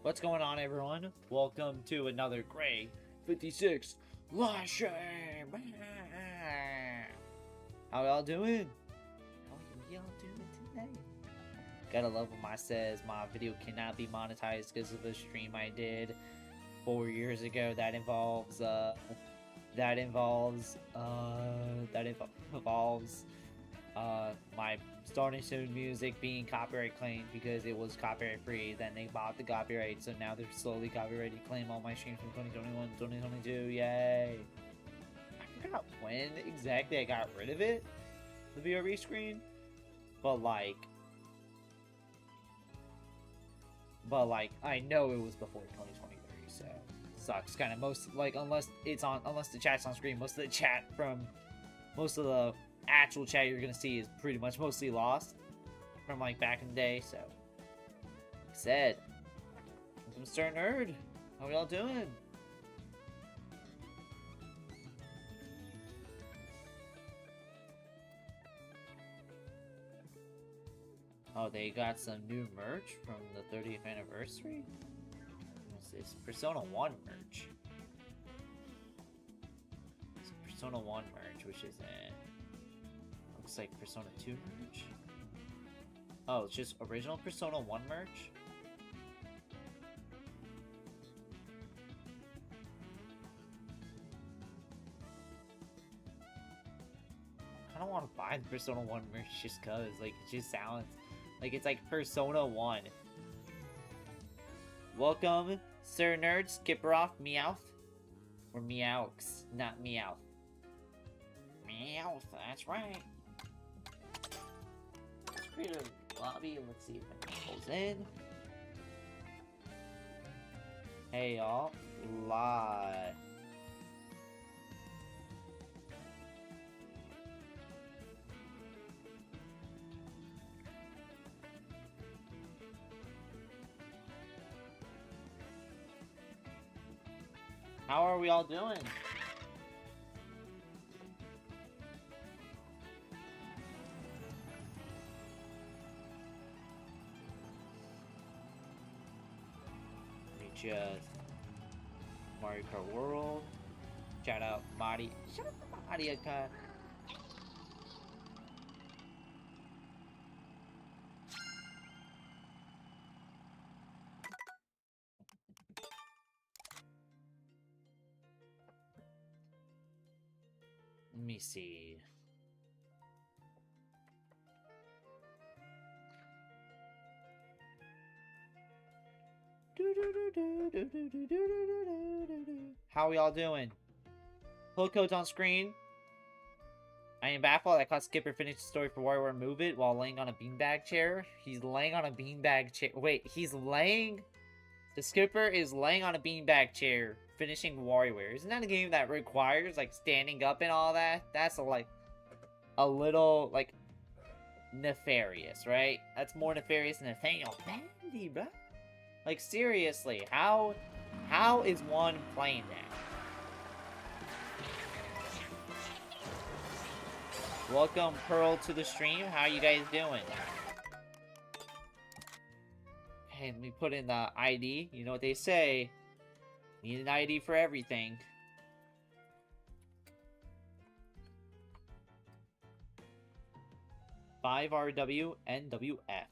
What's going on, everyone? Welcome to another Gray 56 live stream. How y'all doing? How y'all doing today? Gotta love when my says my video cannot be monetized because of a stream I did 4 years ago. That involves my starting soon music being copyright claimed because it was copyright free. Then they bought the copyright, so now they're slowly copyrighted claim all my streams from 2021 2022. Yay! I forgot when exactly I got rid of it, the VRV screen, but like I know it was before 2023, so sucks. Kind of unless the chat's on screen, most of the actual chat you're gonna see is pretty much mostly lost from like back in the day. So like I said, I'm Mr. Nerd. How y'all doing? Oh, they got some new merch from the 30th anniversary? What's this? Persona 1 merch. It's Persona 1 merch, which is looks like Persona 2 merch. Oh, it's just original Persona 1 merch? I don't want to buy the Persona 1 merch just cause, like, it just sounds like it's like Persona 1. Welcome, Sir Nerd, Skipperoff, Meowth. Or Meowx, not Meowth. Meowth, that's right. Let's create a lobby and let's see if anyone goes in. Hey y'all, live. How are we all doing? Just Mario Kart World. Shout out Mario. Shout out Mario Kart. Let me see. How are y'all doing? Hook code's on screen. I am baffled. I caught Skipper finish the story for WarioWare Move It while laying on a beanbag chair. He's laying on a beanbag chair. Wait, the Skipper is laying on a beanbag chair finishing WarioWare. Isn't that a game that requires like standing up and all that? That's a little like nefarious, right? That's more nefarious than Nathaniel Bandy, bro. Like seriously, how is one playing that? Welcome Pearl to the stream. How you guys doing? Hey, let me put in the ID. You know what they say. Need an ID for everything. $5RWNWF.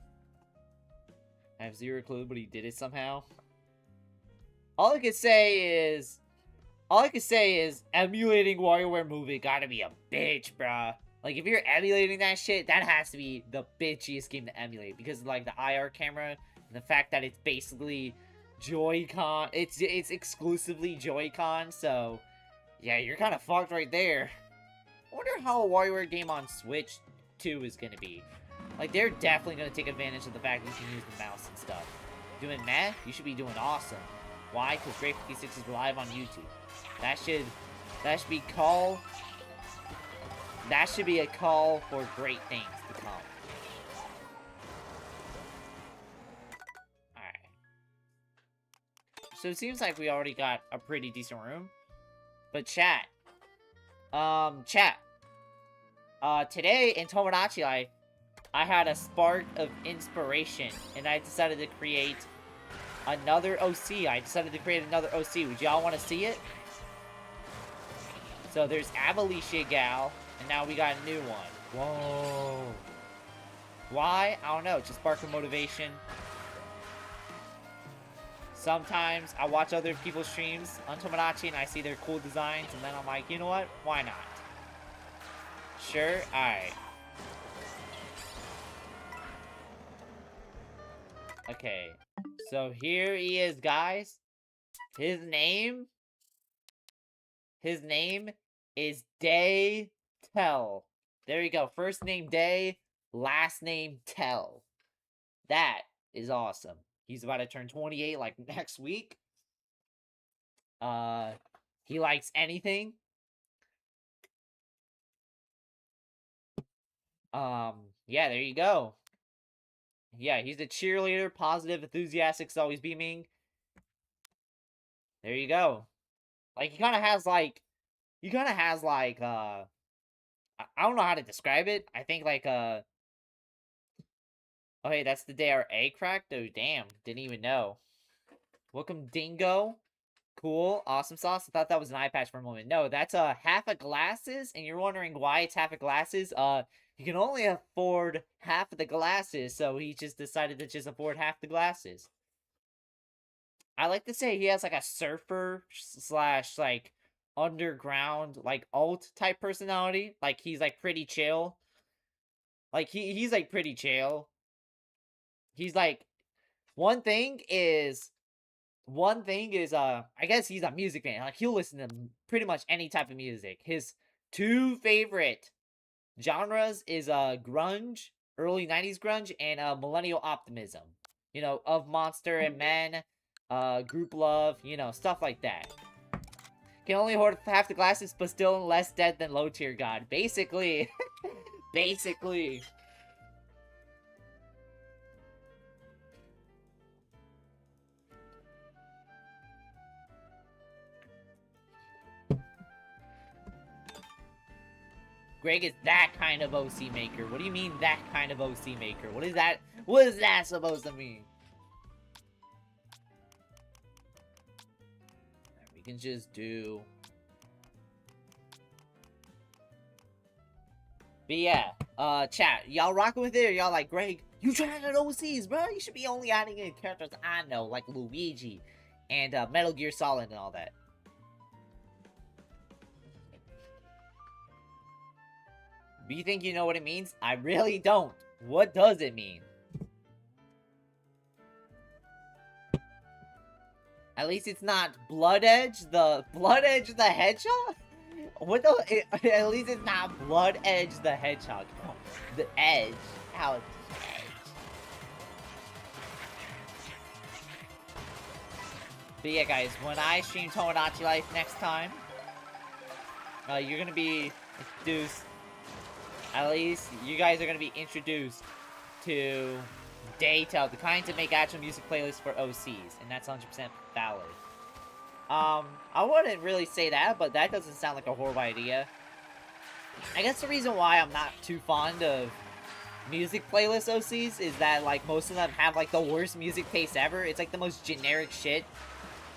I have zero clue, but he did it somehow. All I can say is emulating WarioWare Move It gotta be a bitch, bruh. Like, if you're emulating that shit, that has to be the bitchiest game to emulate. Because of, like, the IR camera, and the fact that it's basically Joy-Con. It's exclusively Joy-Con, so... yeah, you're kind of fucked right there. I wonder how a WarioWare game on Switch 2 is gonna be. Like, they're definitely gonna take advantage of the fact that you can use the mouse and stuff. Doing meh? You should be doing awesome. Why? Because Gray 56 is live on YouTube. That should be a call for great things to come. Alright. So it seems like we already got a pretty decent room. But chat. Today in Tomodachi Life, I had a spark of inspiration, and I decided to create another OC. I decided to create another OC. Would y'all want to see it? So there's Avalicia Gal, and now we got a new one. Whoa. Why? I don't know. Just spark of motivation. Sometimes I watch other people's streams on Tomodachi and I see their cool designs, and then I'm like, you know what? Why not? Sure? Alright. Okay. So here he is, guys. His name is Day Tell. There you go. First name Day, last name Tell. That is awesome. He's about to turn 28 like next week. He likes anything. Yeah, there you go. Yeah, he's a cheerleader, positive, enthusiastic, always beaming. There you go. Like, he kind of has, like, I don't know how to describe it. I think, like, oh, hey, that's the day our egg cracked? Oh, damn. Didn't even know. Welcome, Dingo. Cool. Awesome sauce. I thought that was an eye patch for a moment. No, that's, half a glasses, and you're wondering why it's half a glasses. He can only afford half of the glasses, so he just decided to just afford half the glasses. I like to say he has, like, a surfer slash, like, underground, like, alt type personality. Like, he's, like, pretty chill. Like, he's, like, pretty chill. He's, like, one thing is, I guess he's a music fan. Like, he'll listen to pretty much any type of music. His two favorite genres is, grunge, early 90s grunge, and, millennial optimism. You know, Of Monster and Men, Group Love, you know, stuff like that. Can only afford half the glasses, but still less dead than low tier god. Basically. Basically. Greg is that kind of OC maker. What do you mean that kind of OC maker? What is that? What is that supposed to mean? We can just do... But yeah, chat, y'all rocking with it, or y'all like, Greg, you trying to OCs, bro? You should be only adding in characters I know, like Luigi, and, Metal Gear Solid and all that. Do you think you know what it means? I really don't. What does it mean? At least it's not Blood Edge the Hedgehog? What the? At least it's not Blood Edge the Hedgehog. The Edge. How it's Edge. But yeah, guys, when I stream Tomodachi Life next time, you're gonna be introduced. At least you guys are gonna be introduced to Data, the kind to make actual music playlists for OCs, and that's 100% valid. I wouldn't really say that, but that doesn't sound like a horrible idea. I guess the reason why I'm not too fond of music playlist OCs is that, like, most of them have, like, the worst music taste ever. It's, like, the most generic shit.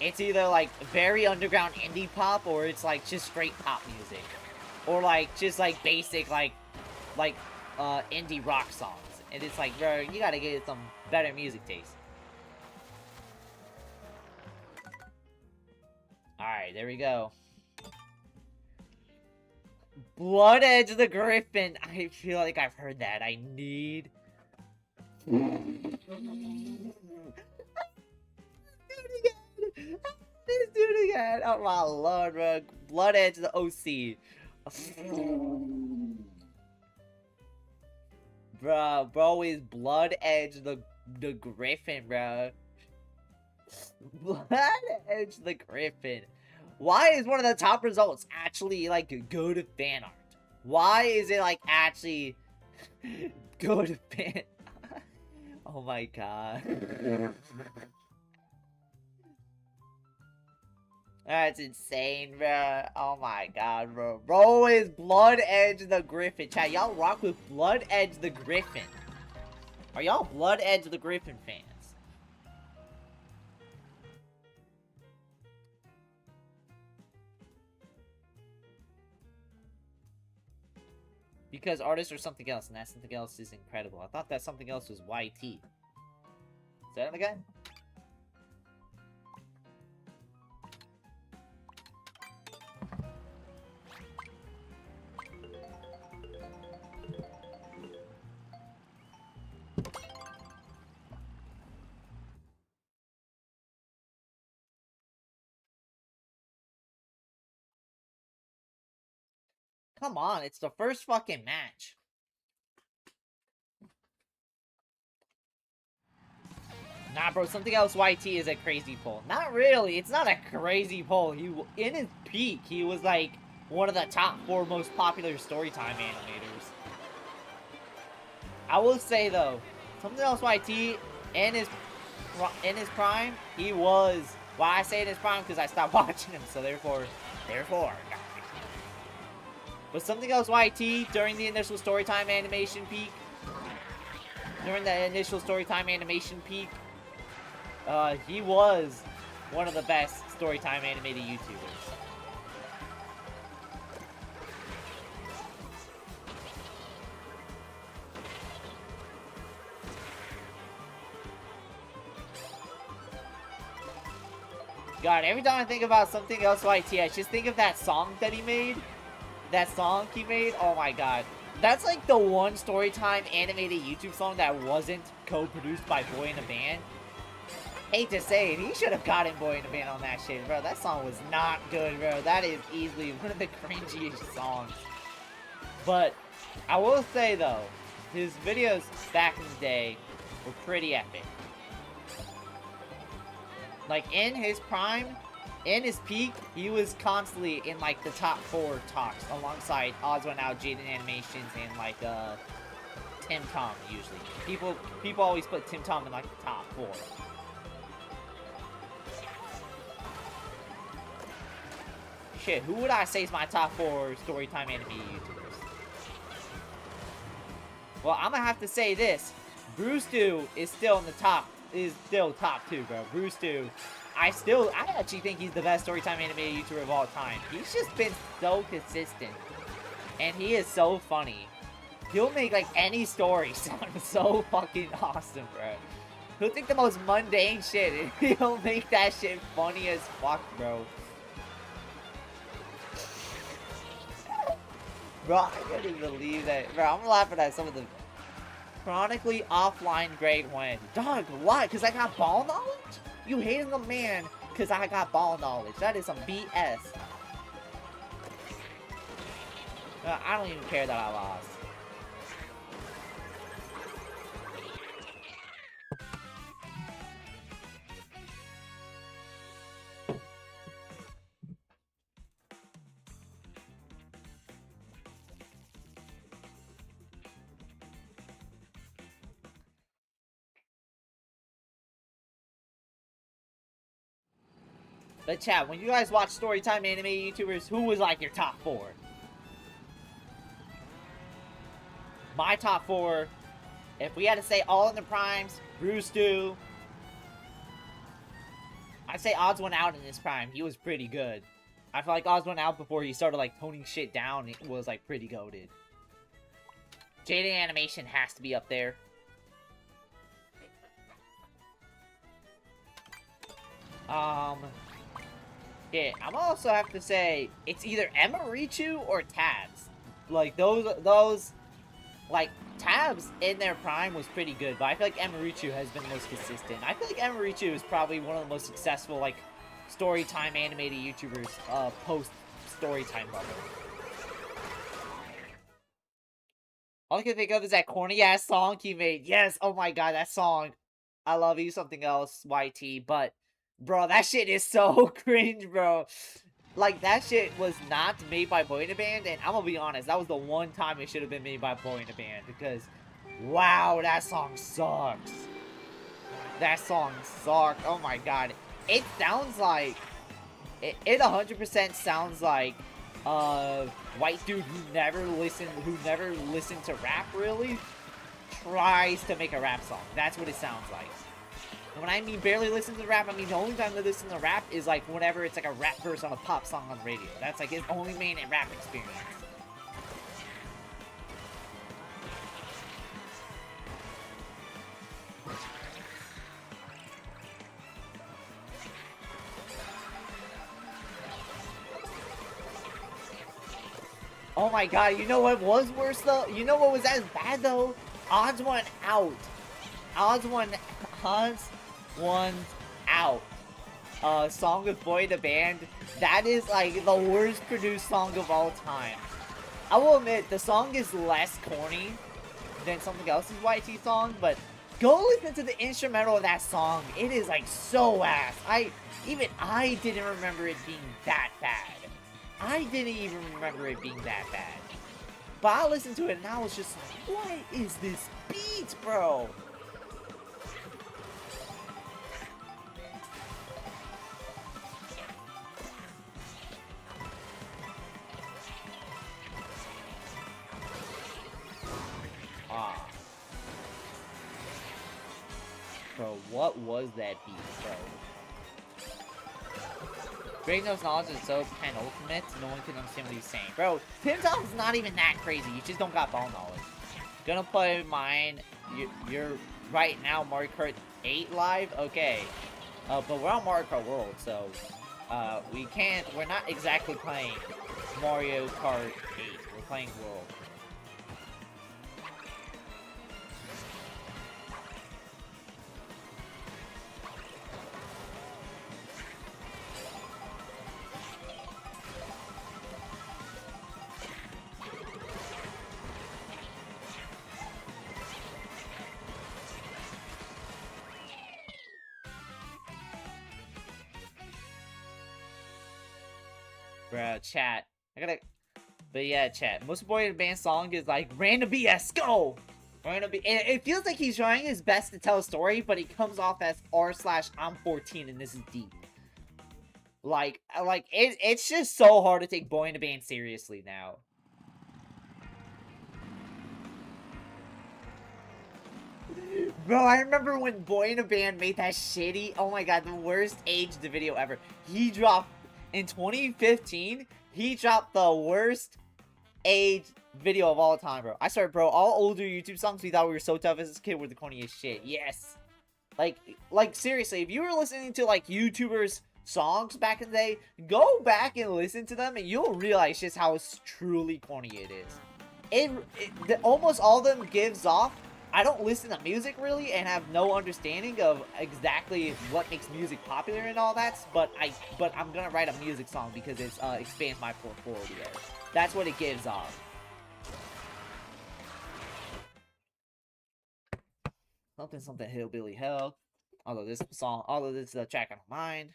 It's either, like, very underground indie pop, or it's, like, just straight pop music. Or, like, just, like, basic, like, indie rock songs. And it's like, bro, you gotta get some better music taste. Alright, there we go. Blood Edge the Griffin. I feel like I've heard that. I need... Let's do it again. Oh my lord, bro. Blood Edge the OC. Bro is Blood Edge the Griffin, bro. Blood Edge the Griffin. Why is one of the top results actually, like, good fan art? Why is it, like, actually good fan... Oh my god. That's insane, bro. Oh my god, bro. Bro is Blood Edge the Griffin. Chat, y'all rock with Blood Edge the Griffin. Are y'all Blood Edge the Griffin fans? because artist or something else, and that something else is incredible. I thought that something else was YT. Is that it again? Come on, it's the first fucking match. Nah, bro, something else YT is a crazy pull. Not really, it's not a crazy pull. In his peak, he was like one of the top 4 most popular storytime animators. I will say though, something else YT in his prime, he was. Why I say in his prime because I stopped watching him, so therefore. But something else YT during the initial storytime animation peak. He was one of the best storytime animated YouTubers. God, every time I think about something else YT, I just think of that song that he made. Oh my god. That's like the one storytime animated YouTube song that wasn't co-produced by Boy in a Band. Hate to say it, he should have gotten Boy in a Band on that shit, bro. That song was not good, bro. That is easily one of the cringiest songs. But, I will say though, his videos back in the day were pretty epic. Like, in his prime, in his peak, he was constantly in, like, the top 4 talks, alongside Odds Went Out, Jaden Animations, and, like, Tim Tom, usually. People always put Tim Tom in, like, the top 4. Shit, who would I say is my top 4 storytime anime YouTubers? Well, I'm gonna have to say this. Bruce Dew is still in the top. Is still top 2, bro. Bruce Dew. I actually think he's the best storytime animated YouTuber of all time. He's just been so consistent. And he is so funny. He'll make, like, any story sound so fucking awesome, bro. He'll take the most mundane shit and he'll make that shit funny as fuck, bro. Bro, I can't even believe that. Bro, I'm laughing at some of the chronically offline grade win. Dog, why? Because I got ball knowledge? You hating a man because I got ball knowledge. That is some BS. I don't even care that I lost. But chat, when you guys watch storytime anime YouTubers, who was like your top 4? My top 4, if we had to say all in the primes, Bruce Dew. I'd say Odds Went Out in his prime. He was pretty good. I feel like Odds Went Out before he started like toning shit down, it was like pretty goated. Jaden Animation has to be up there. Yeah, I'm also have to say it's either Emma Richu or Tabs. Like those like Tabs in their prime was pretty good, but I feel like Emma Richu has been the most consistent. I feel like Emma Richu is probably one of the most successful like storytime animated YouTubers post storytime bubble. All I can think of is that corny ass song he made. Yes, oh my god, that song. I love you, something else, YT, but bro, that shit is so cringe, bro. Like, that shit was not made by Boy in a Band, and I'm gonna be honest, that was the one time it should have been made by Boy in a Band, because, wow, that song sucks. That song sucked. Oh my god. It sounds like, it 100% sounds like, white dude who never listened to rap, really, tries to make a rap song. That's what it sounds like. And when I mean barely listen to rap, I mean the only time they listen to rap is like whenever it's like a rap verse on a pop song on the radio. That's like his only main rap experience. Oh my god, you know what was worse though? You know what was as bad though? Odds One Out. Odds One Out. Song with Boy the Band. That is like the worst produced song of all time. I will admit, the song is less corny than something else's YT song, but go listen to the instrumental of that song. It is like so ass. Even I didn't remember it being that bad. I didn't even remember it being that bad. But I listened to it and I was just like, what is this beat, bro? Bro, what was that beat, bro? Greg knows knowledge is so penultimate, no one can understand what he's saying. Bro, Tim's not even that crazy, you just don't got ball knowledge. Gonna play mine, you're right now Mario Kart 8 live? Okay. But we're on Mario Kart World, so, we're not exactly playing Mario Kart 8, we're playing World. Bro, chat. But yeah, chat. Most important band song is like Random BS, go! Random B. It feels like he's trying his best to tell a story, but he comes off as r/I'm 14 and this is deep. It's just so hard to take Boy in the Band seriously now. Bro, I remember when Boy in a Band made that shitty, oh my god, the worst aged video ever. He dropped, in 2015, he dropped the worst aged video of all time, bro. I swear, bro, all older YouTube songs we thought we were so tough as a kid were the corniest shit. Yes. Like, seriously, if you were listening to, like, YouTubers' songs back in the day, go back and listen to them and you'll realize just how truly corny it is. Almost all of them gives off, I don't listen to music really and have no understanding of exactly what makes music popular and all that, but I'm gonna write a music song because it expands my portfolio. That's what it gives off. Something hillbilly hell. Although this is a track on mine.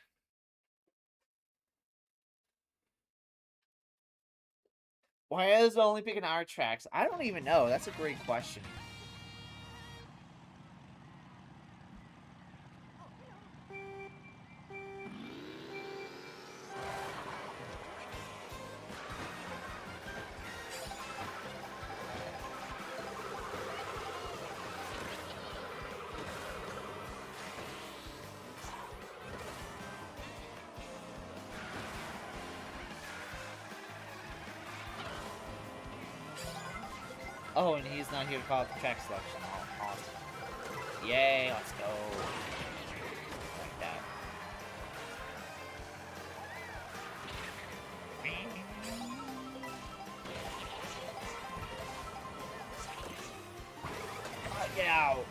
Why is it only picking our tracks? I don't even know. That's a great question. Oh, and he's not here to call it the track selection. Oh, awesome. Yay, let's go. Like that. Get out.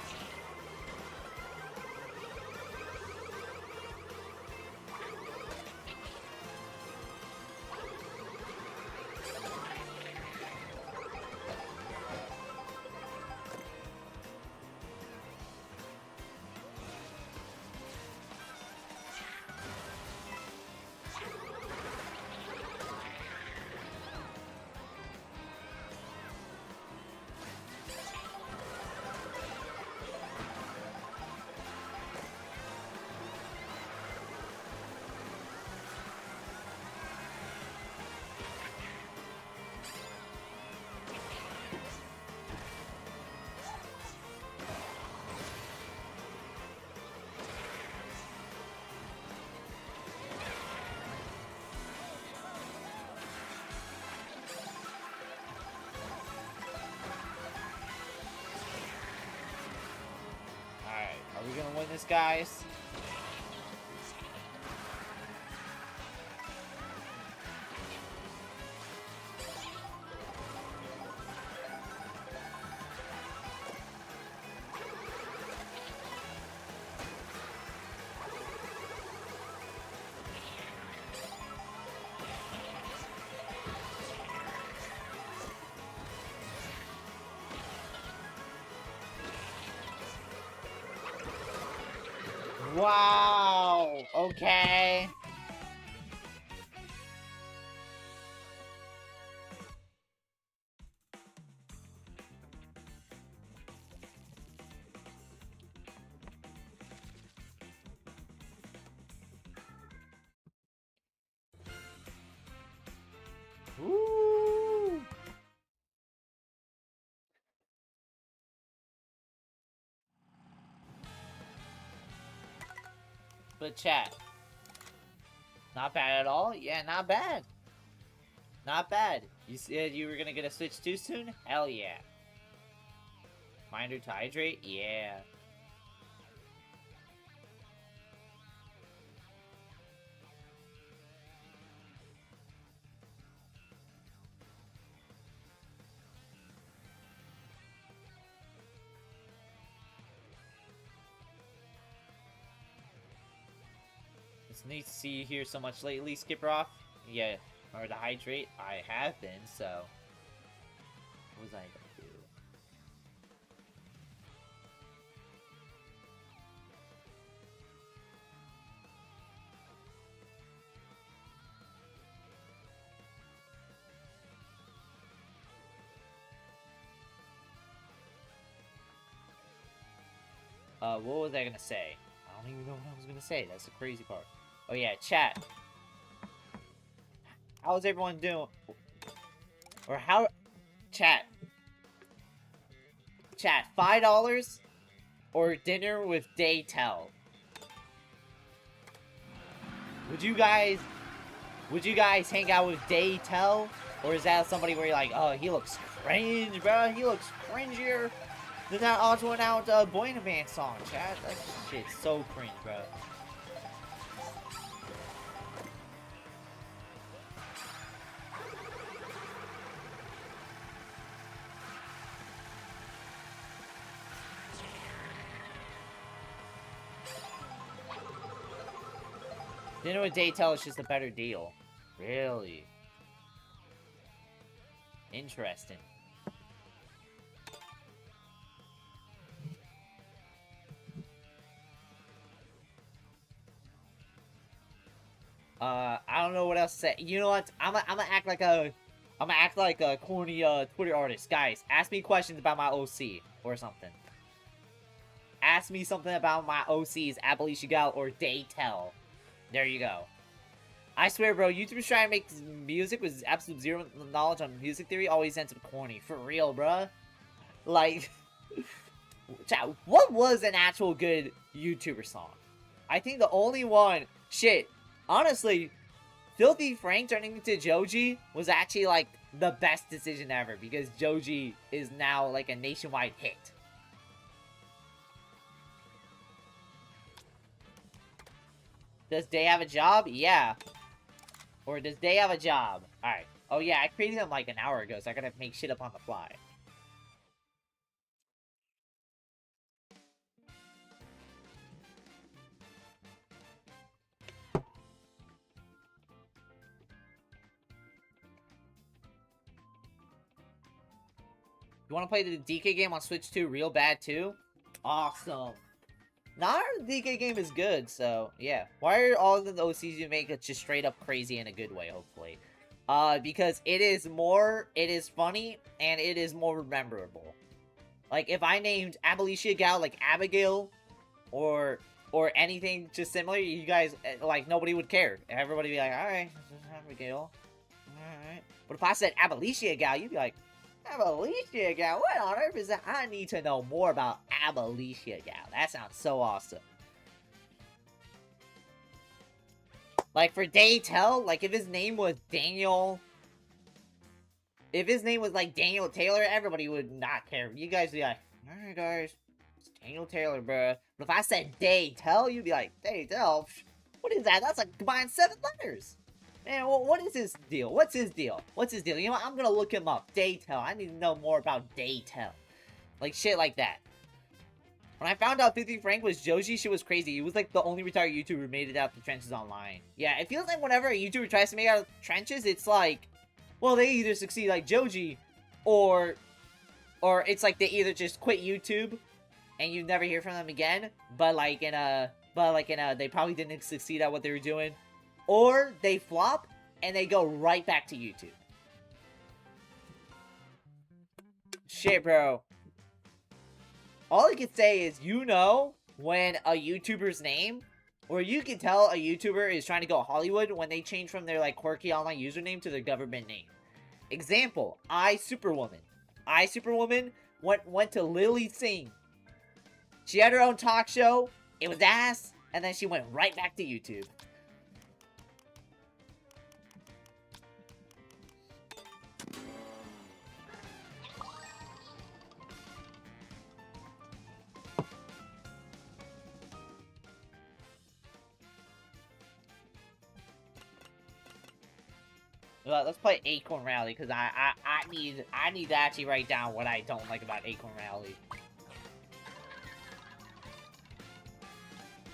Are we gonna win this, guys? Wow. Okay. Ooh. But chat, not bad at all. Yeah, not bad. Not bad. You said you were gonna get a Switch too soon? Hell yeah. Reminder to hydrate? Yeah. It's nice to see you here so much lately, Skipper. Yeah, or to hydrate? I have been, so... What was I gonna do? What was I gonna say? I don't even know what I was gonna say. That's the crazy part. Oh yeah, chat. How's everyone doing? Or how... Chat. Chat, $5 or dinner with Daytel? Would you guys hang out with Daytel? Or is that somebody where you're like, oh, he looks cringe, bro. He looks cringier than that Auto and Out Boy in a Band song, chat. That shit's so cringe, bro. Dinner with Daytel is just a better deal. Really? Interesting. I don't know what else to say. You know what? I'm gonna act like a corny Twitter artist. Guys, ask me questions about my OC or something. Ask me something about my OCs, Appalachia Gal or Daytel. There you go. I swear, bro, YouTubers trying to make music with absolute zero knowledge on music theory always ends up corny. For real, bruh. Like, chat, what was an actual good YouTuber song? I think the only one, shit, honestly, Filthy Frank turning into Joji was actually, like, the best decision ever, because Joji is now, like, a nationwide hit. Does Day have a job? Yeah. Or does Day have a job? Alright. Oh yeah, I created him like an hour ago, so I gotta make shit up on the fly. You wanna play the DK game on Switch 2 real bad too? Awesome. Not our DK game is good, so yeah. Why are all of the OCs you make it just straight up crazy in a good way, hopefully? Because it is funny, and it is more memorable. Like, if I named Appalachia Gal, like, Abigail, or anything just similar, you guys, like, nobody would care. Everybody would be like, alright, Abigail. Alright. But if I said Appalachia Gal, you'd be like, Appalachia Gal? What on earth is that? I need to know more about Appalachia Gal. That sounds so awesome. Like, for Daytel, like, if his name was Daniel... If his name was, like, Daniel Taylor, everybody would not care. You guys would be like, alright, guys, it's Daniel Taylor, bruh. But if I said Daytel, you'd be like, Daytel? What is that? That's like combined 7 letters. Man, what is his deal? What's his deal? What's his deal? You know what? I'm gonna look him up. Daytel. I need to know more about Daytel. Like, shit like that. When I found out 50 Frank was Joji, shit was crazy. He was like the only retired YouTuber who made it out the trenches online. Yeah, it feels like whenever a YouTuber tries to make it out of the trenches, it's like, well, they either succeed like Joji, or it's like they either just quit YouTube and you never hear from them again, but like in a but like they probably didn't succeed at what they were doing, or they flop and they go right back to YouTube. Shit, bro. All I can say is, when a YouTuber's name, or you can tell a YouTuber is trying to go Hollywood when they change from their like quirky online username to their government name. Example, iSuperwoman. iSuperwoman went to Lily Singh. She had her own talk show. It was ass, and then she went right back to YouTube. Well, let's play Acorn Rally, because I need to actually write down what I don't like about Acorn Rally.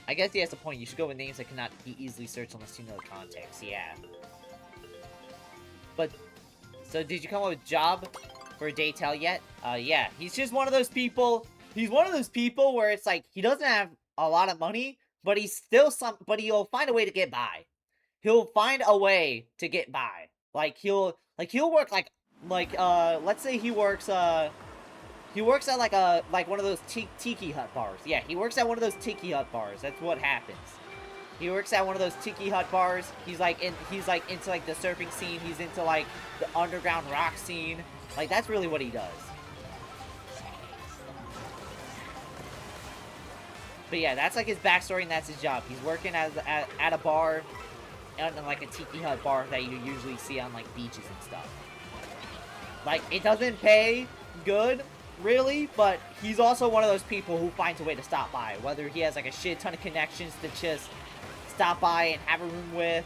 I guess he has a point. You should go with names that cannot be easily searched unless you know the context. Yeah. But, so did you come up with a job for Daytel yet? Yeah. He's just one of those people. He's one of those people where it's like, he doesn't have a lot of money, but he's still but he'll find a way to get by. He'll find a way to get by. Like, he'll work let's say he works at like one of those tiki hut bars. Yeah, he works at one of those tiki hut bars. That's what happens. He works at one of those tiki hut bars. He's like into like the surfing scene. He's into like the underground rock scene. Like, that's really what he does. But yeah, that's like his backstory and that's his job. He's working at a bar, and like a tiki hut bar that you usually see on like beaches and stuff. Like, it doesn't pay good, really, but he's also one of those people who finds a way to stop by. Whether he has like a shit ton of connections to just stop by and have a room with,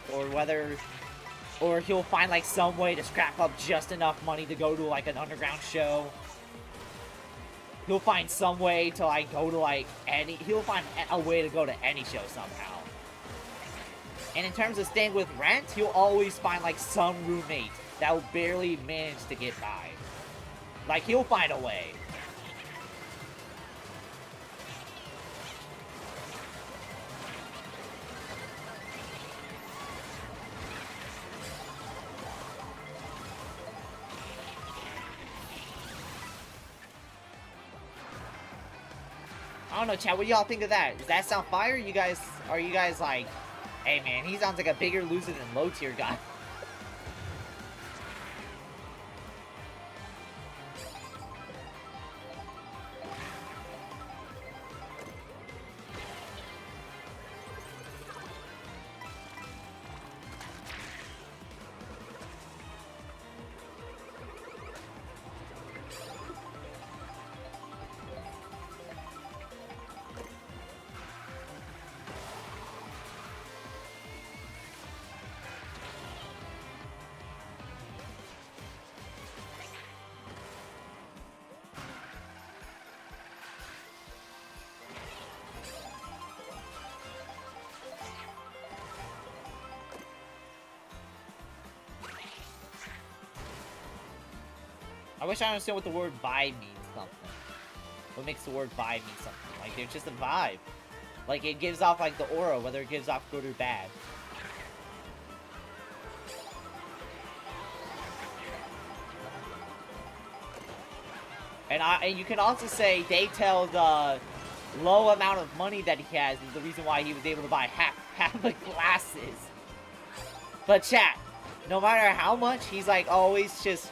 or he'll find like some way to scrap up just enough money to go to like an underground show. He'll find some way to like go to like he'll find a way to go to any show somehow. And in terms of staying with rent, he'll always find like some roommate that will barely manage to get by. Like, he'll find a way. I don't know, chat, what do y'all think of that? Does that sound fire? Are you guys like, hey man, he sounds like a bigger loser than low tier guy. I wish I understood what the word vibe means something. What makes the word vibe mean something? Like, it's just a vibe. Like, it gives off, like, the aura, whether it gives off good or bad. And you can also say Daytel's low amount of money that he has is the reason why he was able to buy half the glasses. But chat, no matter how much, he's like always just,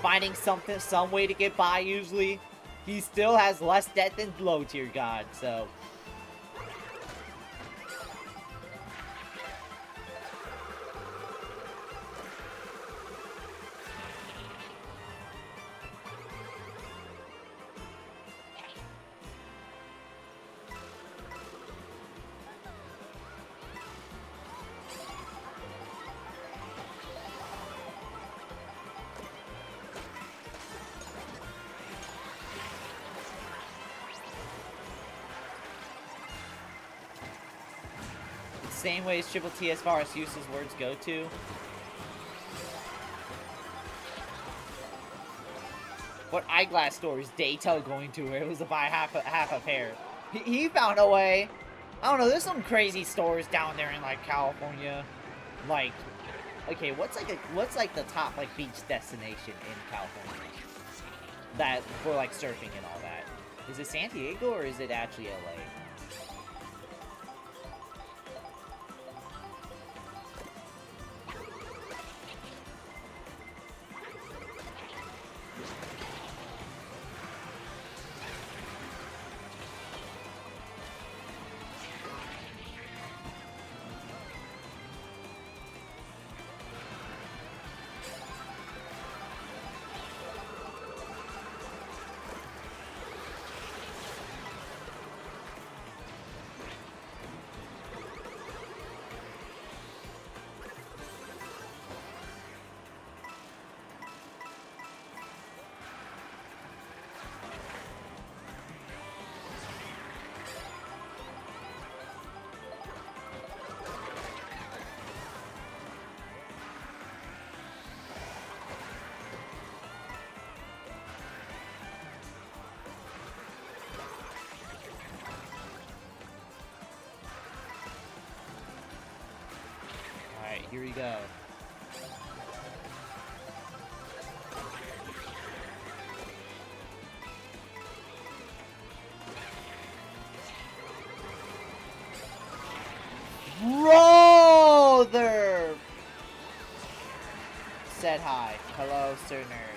finding some way to get by usually. He still has less debt than low tier god, so. Same way as Triple T as far as useless words go to. What eyeglass store is Daytel going to where it was to buy half a pair? He found a way. I don't know, there's some crazy stores down there in, like, California. Like, okay, what's like the top, like, beach destination in California? That, for, like, surfing and all that. Is it San Diego, or is it actually LA? Alright, here we go. Brother! Said hi. Hello, Sir Nerd.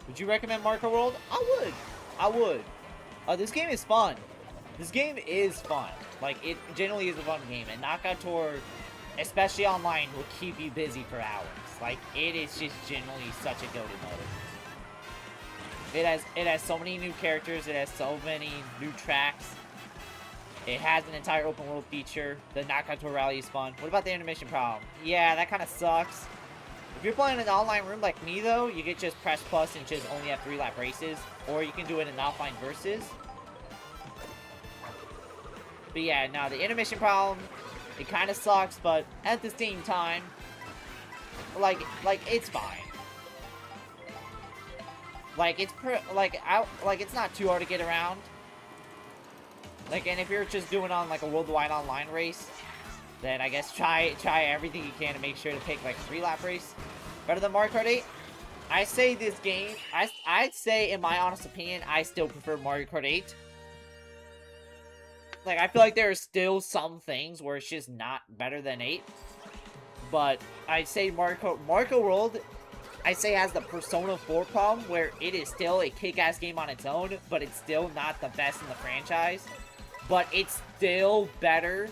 Would you recommend Mario Kart World? I would. I would. This game is fun. This game is fun. Like, it generally is a fun game. And Knockout Tour, especially online, will keep you busy for hours. Like, it is just generally such a goated mode. It has so many new characters. It has so many new tracks. It has an entire open world feature. The Knockout Tour rally is fun. What about the intermission problem? Yeah, that kind of sucks. If you're playing in an online room like me, though, you can just press plus and just only have 3-lap races. Or you can do it in offline versus. But yeah, now the intermission problem, it kind of sucks, but at the same time, like it's fine. Like it's it's not too hard to get around. Like, and if you're just doing on like a worldwide online race, then I guess try everything you can to make sure to pick like a 3-lap race. Better than Mario Kart 8? I say this game, I'd say in my honest opinion, I still prefer Mario Kart 8. Like, I feel like there are still some things where it's just not better than 8. But I'd say Mario Kart World, I say has the Persona 4 problem, where it is still a kick-ass game on its own, but it's still not the best in the franchise. But it's still better.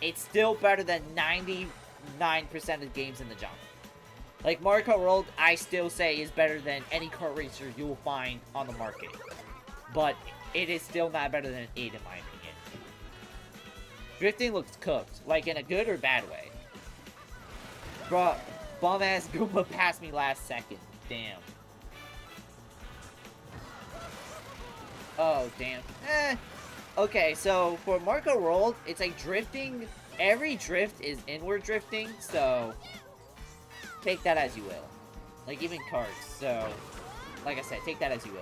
It's still better than 99% of games in the genre. Like, Mario Kart World, I still say is better than any kart racer you will find on the market. But it is still not better than 8 in my opinion. Drifting looks cooked. Like, in a good or bad way. Bruh, bum-ass Goomba passed me last second. Damn. Oh, damn. Okay, so for Mario Kart World, it's like drifting. Every drift is inward drifting, so take that as you will. Like, even karts, so like I said, take that as you will.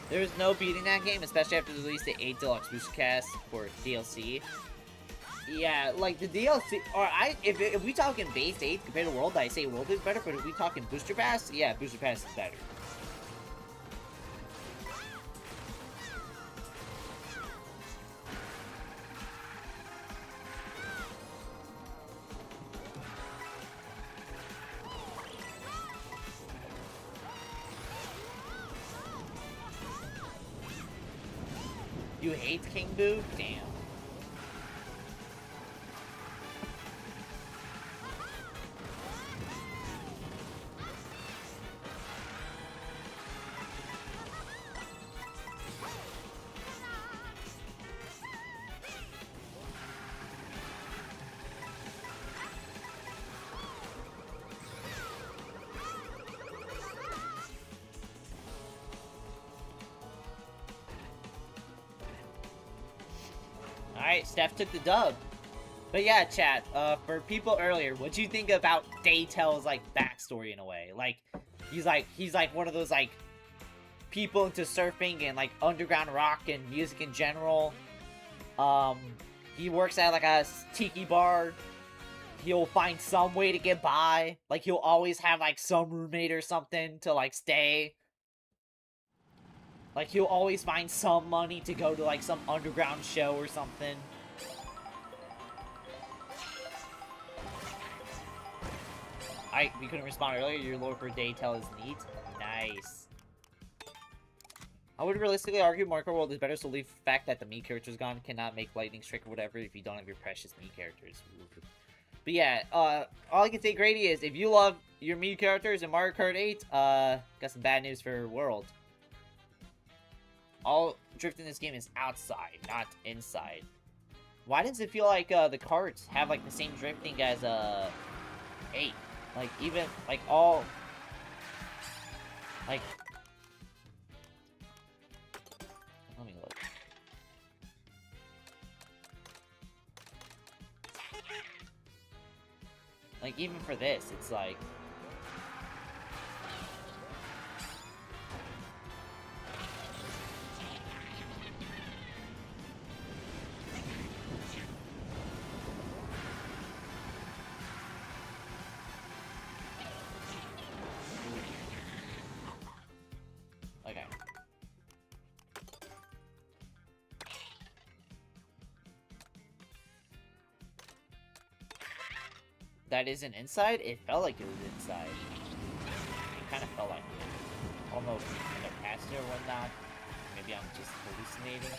There's no beating that game, especially after the release of the 8 Deluxe Booster Cast for DLC. Yeah, like the DLC, or if we talking base 8 compared to World, I say World is better, but if we talking Booster Pass, yeah, Booster Pass is better. You hate King Boo? Damn. Alright, Steph took the dub. But yeah, chat, for people earlier, what'd you think about Daytel's, like, backstory in a way? Like, he's like one of those, like, people into surfing and, like, underground rock and music in general. He works at, like, a tiki bar. He'll find some way to get by. Like, he'll always have, like, some roommate or something to, like, stay. Like, he'll always find some money to go to, like, some underground show or something. We couldn't respond earlier. Your lore for Daytel is neat. Nice. I would realistically argue Mario Kart World is better, so leave the fact that the Mii character's gone cannot make lightning strike or whatever if you don't have your precious Mii characters. But yeah, all I can say, Grady, is if you love your Mii characters in Mario Kart 8, got some bad news for World. All drift in this game is outside, not inside. Why does it feel like the carts have like the same drifting as 8? Like even like all like let me look. Like even for this, it's like okay. That isn't inside? It felt like it was inside. It kind of felt like it. Almost in a passenger or whatnot. Maybe I'm just hallucinating.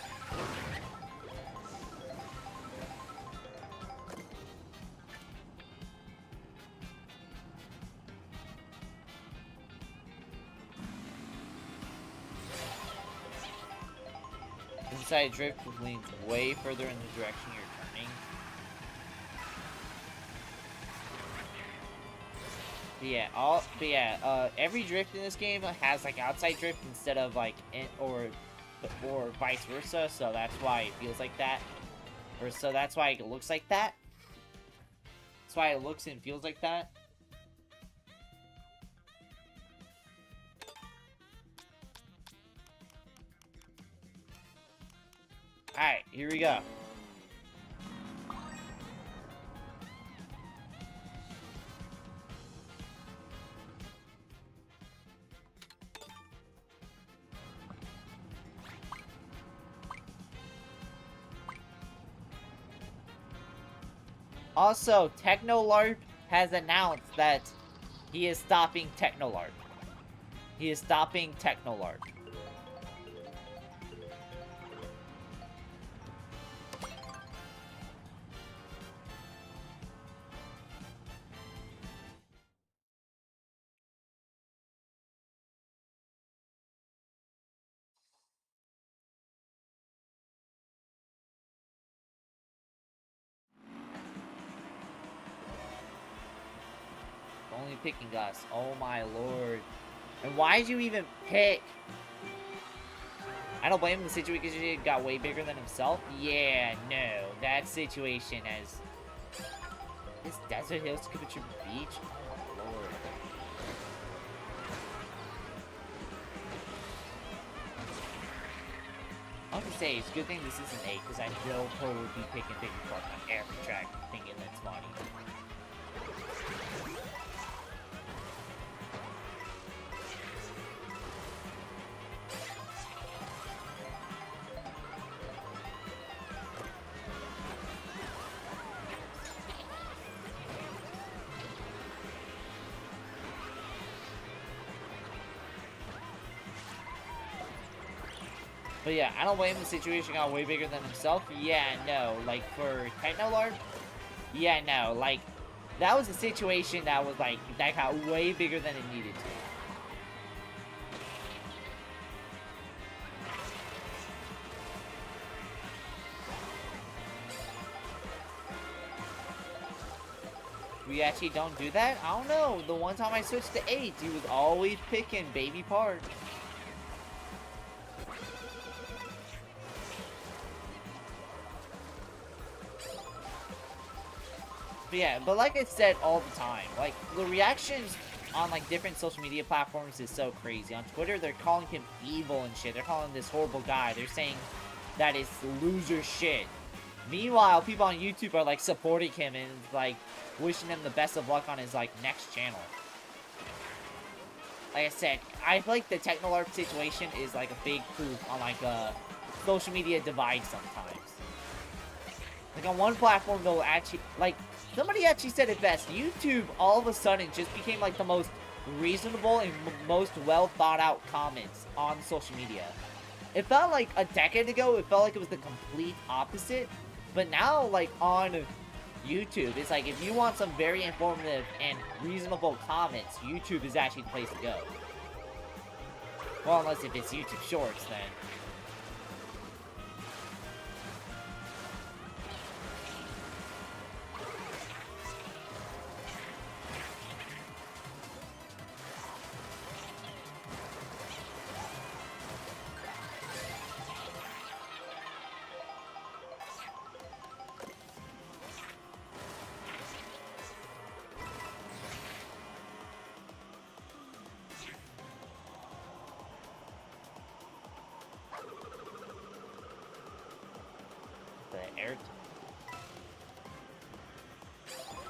Inside drift leans way further in the direction you're turning. But yeah, every drift in this game has like outside drift instead of like or vice versa, so that's why it feels like that. Or so that's why it looks like that. That's why it looks and feels like that. Alright, here we go. Also, TechnoLARP has announced that he is stopping TechnoLARP. He is stopping TechnoLARP. Only picking us. Oh my lord. And why did you even pick? I don't blame him. The situation got way bigger than himself. Yeah, no. That situation has... This Desert Hills Scuba Beach? Oh my lord. I have to say, it's a good thing this isn't 8, because I know Poe would be picking big apart on every track thinking that's funny. But yeah, I don't blame him. The situation got way bigger than himself. Yeah, no. Like, for TechnoLarp, yeah, no. Like, that was a situation that was, like, that got way bigger than it needed to. We actually don't do that? I don't know. The one time I switched to 8, he was always picking Baby Park. But yeah, but like I said all the time, like, the reactions on, like, different social media platforms is so crazy. On Twitter, they're calling him evil and shit. They're calling him this horrible guy. They're saying that it's loser shit. Meanwhile, people on YouTube are, like, supporting him and, like, wishing him the best of luck on his, like, next channel. Like I said, I feel like the TechnoLarp situation is, like, a big proof on, like, a social media divide sometimes. Like, on one platform, they'll actually, like, somebody actually said it best. YouTube, all of a sudden, just became, like, the most reasonable and most well-thought-out comments on social media. It felt like a decade ago, it felt like it was the complete opposite. But now, like, on YouTube, it's like, if you want some very informative and reasonable comments, YouTube is actually the place to go. Well, unless if it's YouTube Shorts, then.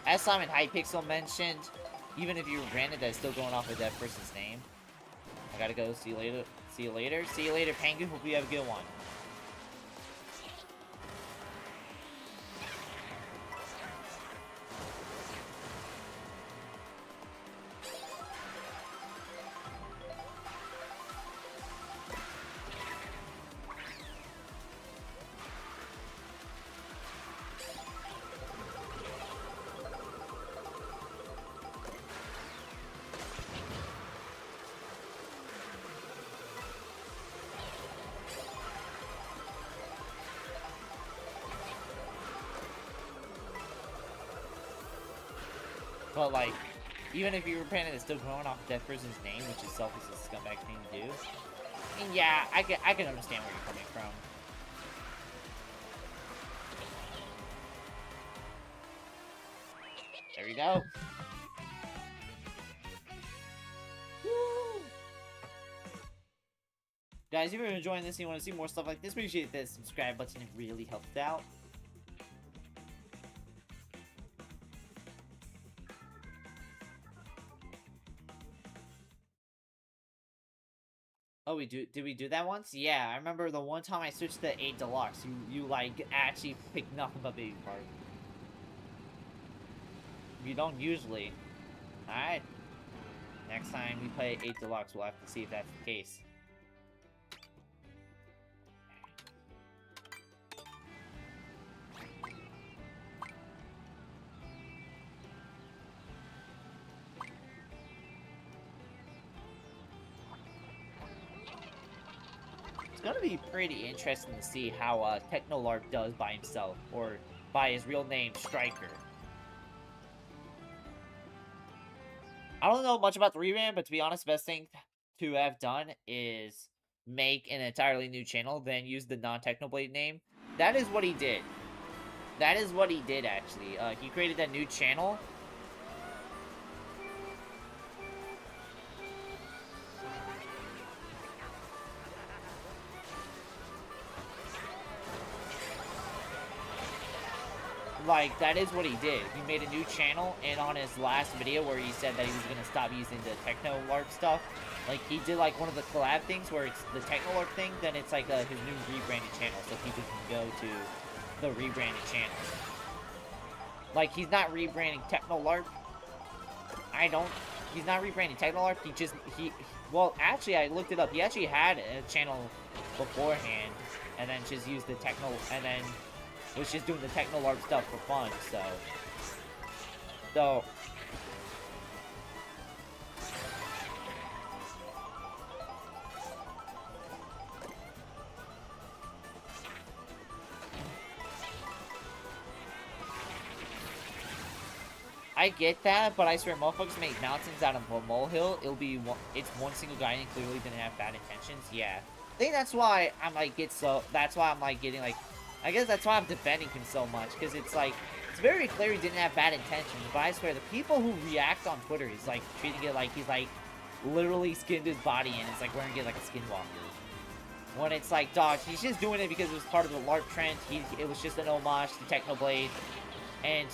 As Simon Hypixel mentioned, even if you were granted, that's still going off of that person's name. I gotta go. See you later. See you later. See you later, Penguin. Hope you have a good one. But, like, even if you repent, it's still going off that person's name, which itself is a scumbag thing to do. And yeah, I can understand where you're coming from. There we go. Woo! Guys, if you're enjoying this and you want to see more stuff like this, make sure you hit that subscribe button. It really helps out. Oh, did we do that once? Yeah, I remember the one time I switched to 8 Deluxe. You like, actually picked nothing but Baby Park. You don't usually. Alright. Next time we play 8 Deluxe, we'll have to see if that's the case. It's gonna be pretty interesting to see how TechnoLarp does by himself, or by his real name, Striker. I don't know much about the rebrand, but to be honest, the best thing to have done is make an entirely new channel, then use the non-Technoblade name. That is what he did. That is what he did, actually. He created that new channel. Like, that is what he did. He made a new channel, and on his last video where he said that he was going to stop using the TechnoLarp stuff, like, he did, like, one of the collab things where it's the TechnoLarp thing, then it's, like, his new rebranded channel, so people can go to the rebranded channel. Like, he's not rebranding TechnoLarp. He's not rebranding TechnoLarp, well, actually, I looked it up. He actually had a channel beforehand, and then just use the techno, and then was just doing the techno LARP stuff for fun. So I get that, but I swear, motherfuckers make mountains out of a molehill. It's one single guy and clearly didn't have bad intentions. Yeah, I think that's why I'm like, that's why I'm like getting like, I guess that's why I'm defending him so much, because it's like, it's very clear he didn't have bad intentions, but I swear, the people who react on Twitter is like treating it like he's like literally skinned his body and it's like wearing it like a skinwalker. When it's like, dog, he's just doing it because it was part of the LARP trend. It was just an homage to Technoblade, and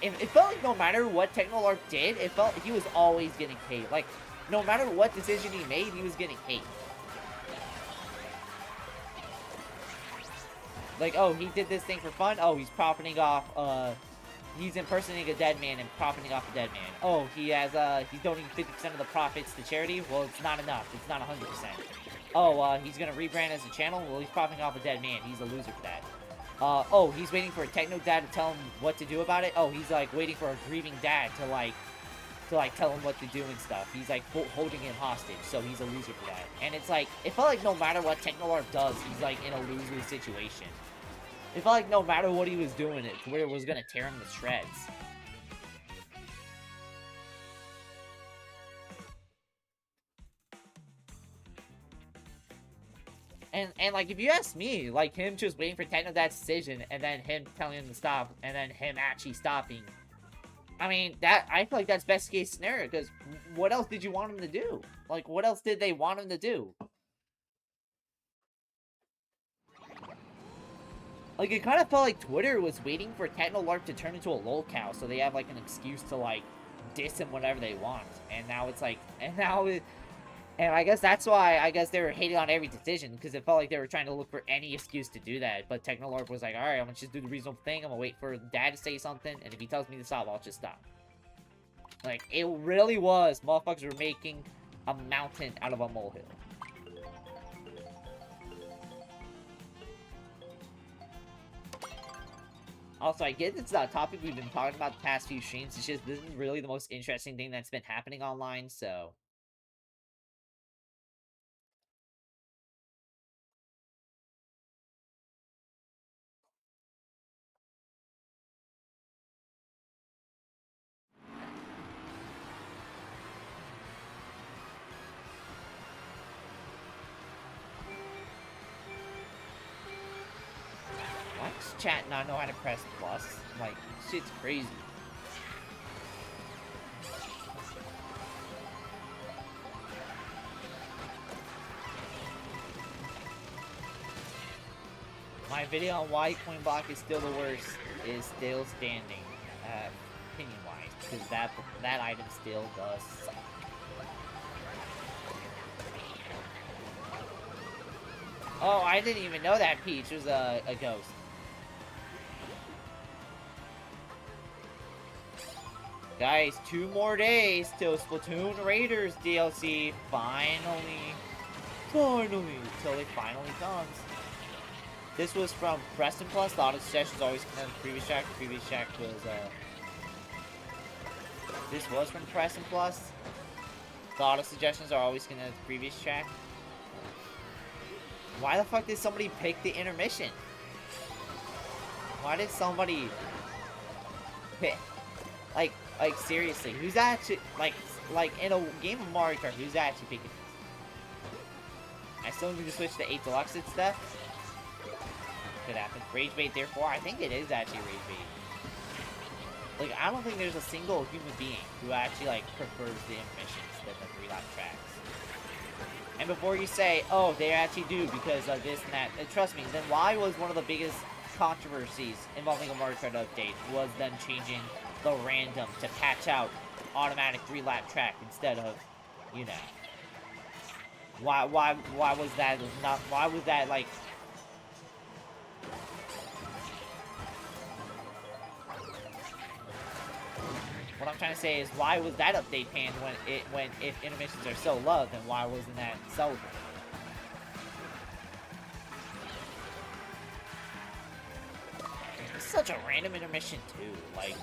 it felt like no matter what Techno LARP did, it felt like he was always getting hate. Like, no matter what decision he made, he was getting hate. Like, oh, he did this thing for fun. Oh, he's profiting off, he's impersonating a dead man and profiting off a dead man. Oh, he's donating 50% of the profits to charity. Well, it's not enough. It's not 100%. Oh, he's gonna rebrand as a channel. Well, he's profiting off a dead man. He's a loser for that. Oh, he's waiting for a techno dad to tell him what to do about it. Oh, he's like waiting for a grieving dad to tell him what to do and stuff. He's like holding him hostage, so he's a loser for that. And it's like, it felt like no matter what Techno LARP does, he's like in a loser situation. It felt like no matter what he was doing, it was gonna tear him to shreds. And like, if you ask me, like, him just waiting for Techno Dad's decision, and then him telling him to stop, and then him actually stopping, I mean, I feel like that's best case scenario, because what else did you want him to do? Like, what else did they want him to do? Like, it kind of felt like Twitter was waiting for Techno LARP to turn into a lolcow, so they have, like, an excuse to, like, diss him whenever they want. And now it's like, and I guess that's why, I guess they were hating on every decision, because it felt like they were trying to look for any excuse to do that. But Techno LARP was like, alright, I'm gonna just do the reasonable thing, I'm gonna wait for Dad to say something, and if he tells me to stop, I'll just stop. Like, it really was, motherfuckers were making a mountain out of a molehill. Also, I get it's not a topic we've been talking about the past few streams, it's just, this is really the most interesting thing that's been happening online, so... Why does chat not know how to press plus? Like, shit's crazy. My video on why Coinblock is still the worst is still standing, opinion-wise, because that item still does suck. Oh, I didn't even know that Peach was a ghost. Guys, 2 more days till Splatoon Raiders DLC finally, till it finally comes. This was from Preston Plus. The auto suggestions always connect to the previous track. The previous track was, this was from Preston Plus. The auto suggestions are always connected to the previous track. Why the fuck did somebody pick the intermission? Why did somebody pick? Like seriously, who's actually, like in a game of Mario Kart, who's actually picking this? I still need to switch to 8 Deluxe and stuff. Could happen. Rage bait, therefore, I think it is actually rage bait. Like, I don't think there's a single human being who actually, like, prefers the intermissions than the 3-lap tracks. And before you say, oh, they actually do because of this and that, trust me, then why was one of the biggest controversies involving a Mario Kart update was them changing the random to patch out automatic 3-lap track instead of, you know. Why was that not, why was that, like... What I'm trying to say is, why was that update panned when if intermissions are so low, then why wasn't that celebrated? such a random intermission too. Like,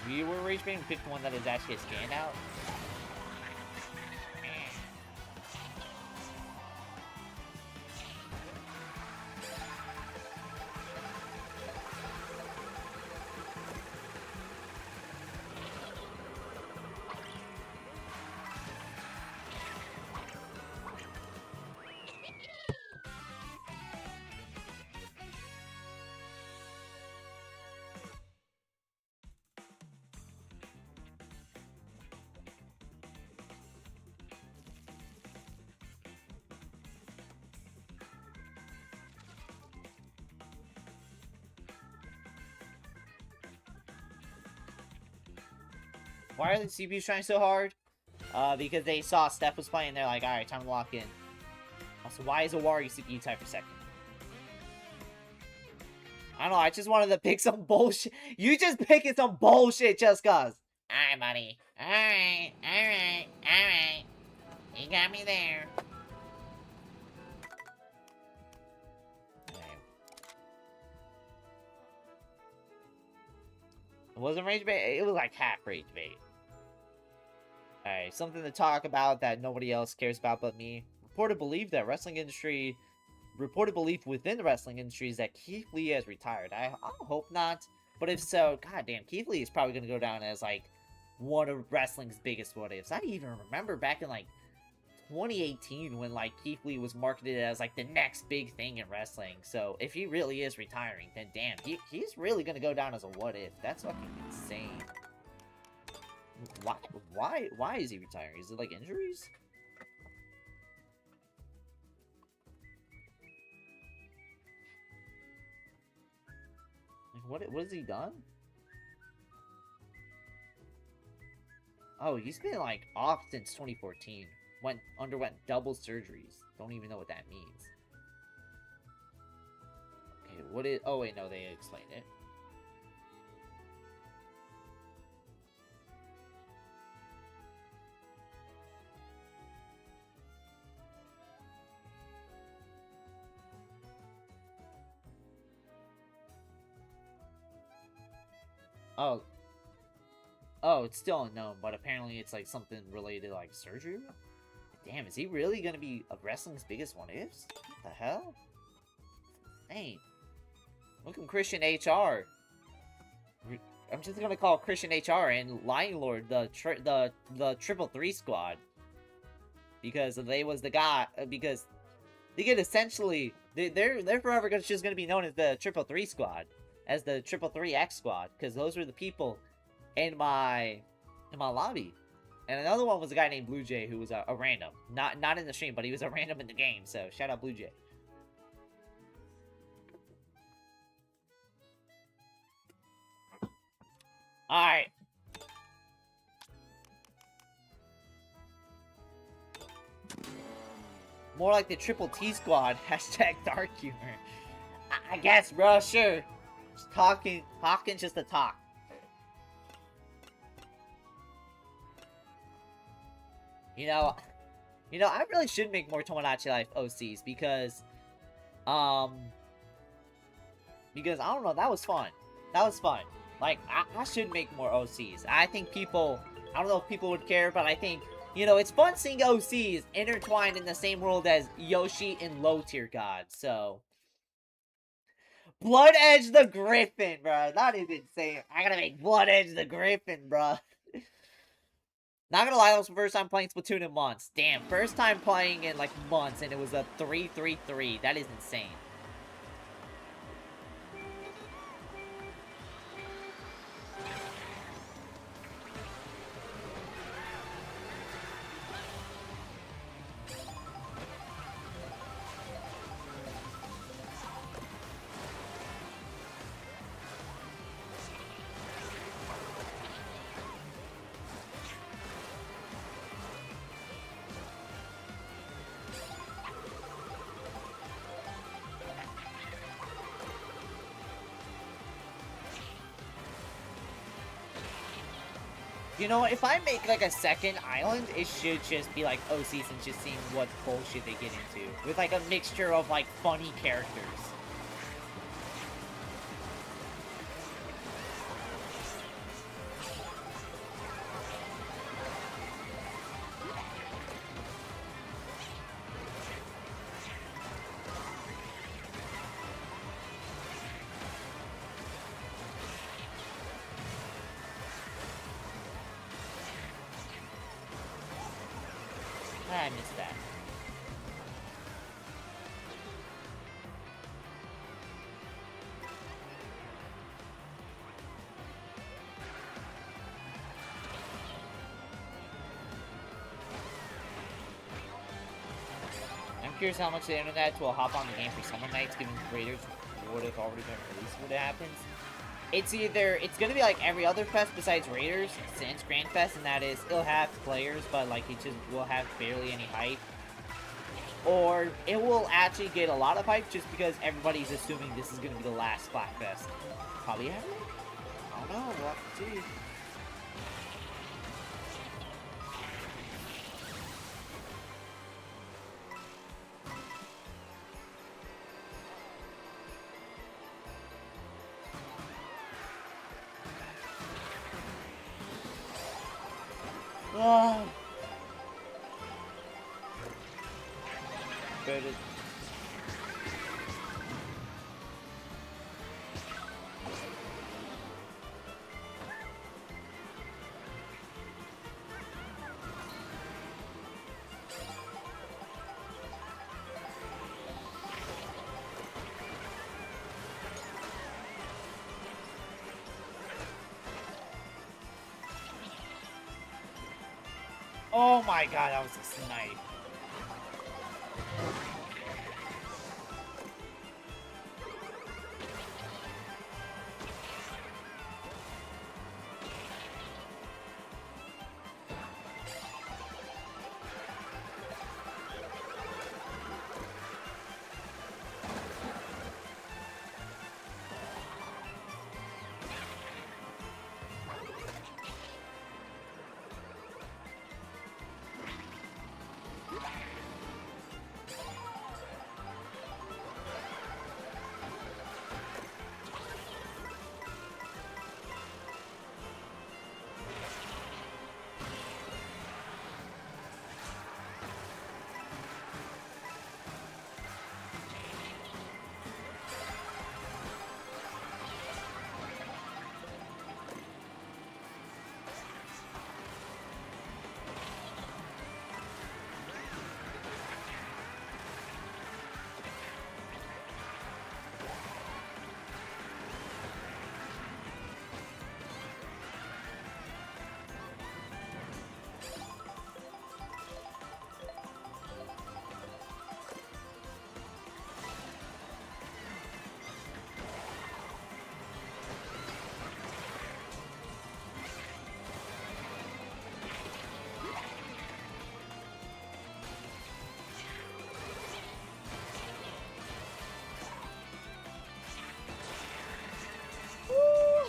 we were rage baiting, picked one that is actually a standout. Why are the CPUs trying so hard? Because they saw Steph was playing, they're like, alright, time to lock in. Also, why is a Wario CPU type for second? I don't know, I just wanted to pick some bullshit. You just picking some bullshit just cuz. Alright, buddy. Alright, alright, alright. You got me there. It wasn't rage bait, it was like half rage bait. Alright, something to talk about that nobody else cares about but me. Reported belief within the wrestling industry is that Keith Lee has retired. I hope not. But if so, goddamn, Keith Lee is probably going to go down as, like, one of wrestling's biggest what-ifs. I even remember back in, like, 2018 when, like, Keith Lee was marketed as, like, the next big thing in wrestling. So, if he really is retiring, then damn, he's really going to go down as a what-if. That's fucking insane. Why is he retiring? Is it, like, injuries? Like, what has he done? Oh, he's been, like, off since 2014. Underwent double surgeries. Don't even know what that means. Okay, oh wait, no, they explained it. Oh, it's still unknown, but apparently it's like something related to like surgery. Damn, is he really gonna be a wrestling's biggest what-ifs? What the hell? Dang. Look at Christian HR. I'm just gonna call Christian HR and Lion Lord the Triple Three Squad, because they was the guy. Because they get essentially they're forever just gonna be known as the Triple Three Squad, as the Triple Three X Squad, because those were the people in my lobby. And another one was a guy named Blue Jay, who was a random. Not in the stream, but he was a random in the game, so shout out Blue Jay. Alright. More like the Triple T Squad. Hashtag dark humor. I guess, bro, sure. Just talking just to talk. You know, I really should make more Tomodachi Life OCs because I don't know, that was fun. Like, I should make more OCs. I think people, I don't know if people would care, but I think, you know, it's fun seeing OCs intertwined in the same world as Yoshi and low tier gods, so. Blood Edge the Griffin, bro. That is insane. I gotta make Blood Edge the Griffin, bro. Not gonna lie, that was the first time playing Splatoon in months. Damn, first time playing in like months, and it was a 3-3-3. That is insane. You know, if I make like a second island, it should just be like OCs and just seeing what bullshit they get into. With like a mixture of like funny characters. I missed that. I'm curious how much the internet will hop on the game for summer nights, given Raiders would have already been released when it happens. It's gonna be like every other fest besides Raiders, since Grand Fest, and that is, it'll have players, but like it just will have barely any hype. Or it will actually get a lot of hype just because everybody's assuming this is gonna be the last Splatfest. Probably ever? I don't know, we'll have to see. Oh. But it... Oh my god, that was a snipe.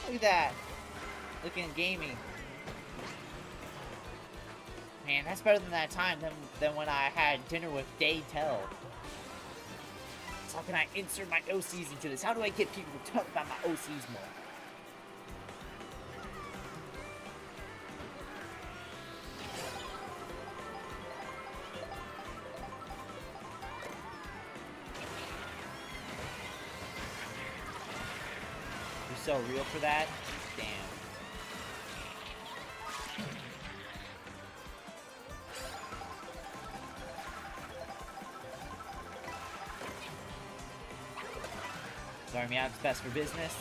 Look at that. Looking gaming. Man, that's better than that time than when I had dinner with Daytel. So how can I insert my OCs into this? How do I get people to talk about my OCs more? So real for that? Damn. Sorry, me out, it's best for business.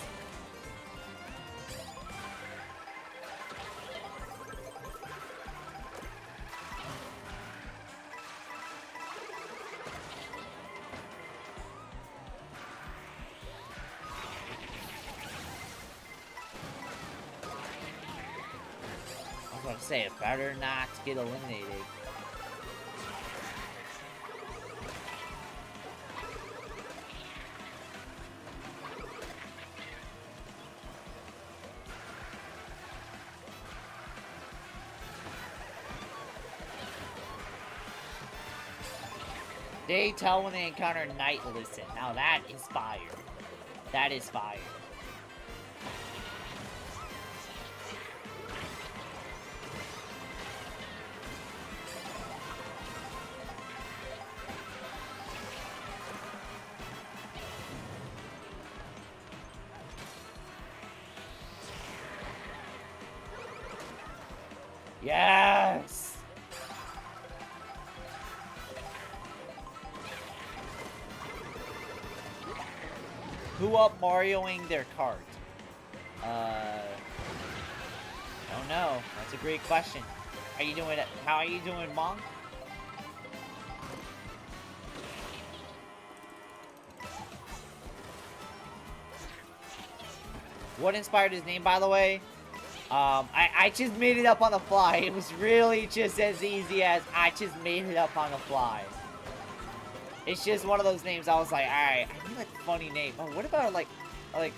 I was about to say, it better not get eliminated. They tell when they encounter night listen. Now that is fire. That is fire. Yes! Who up Marioing their cart? I don't know. That's a great question. How you doing? How are you doing, Monk? What inspired his name, by the way? I just made it up on the fly. It was really just as easy as I just made it up on the fly. It's just one of those names I was like, alright, I need like a funny name. Oh, what about like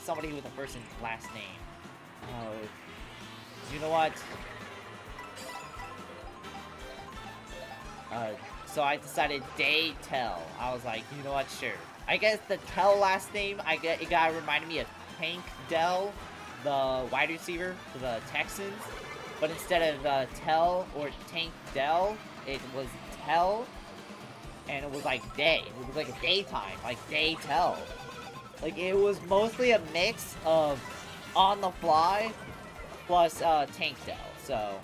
somebody with a first and last name? Oh, you know what? So I decided Day-Tell. I was like, you know what, sure. I guess the Tell last name, it got reminded me of Tank Dell, the wide receiver for the Texans. But instead of Tell or Tank Dell, it was Tell. And it was like day. It was like a daytime. Like Day-Tell. Like it was mostly a mix of on the fly plus Tank Dell. So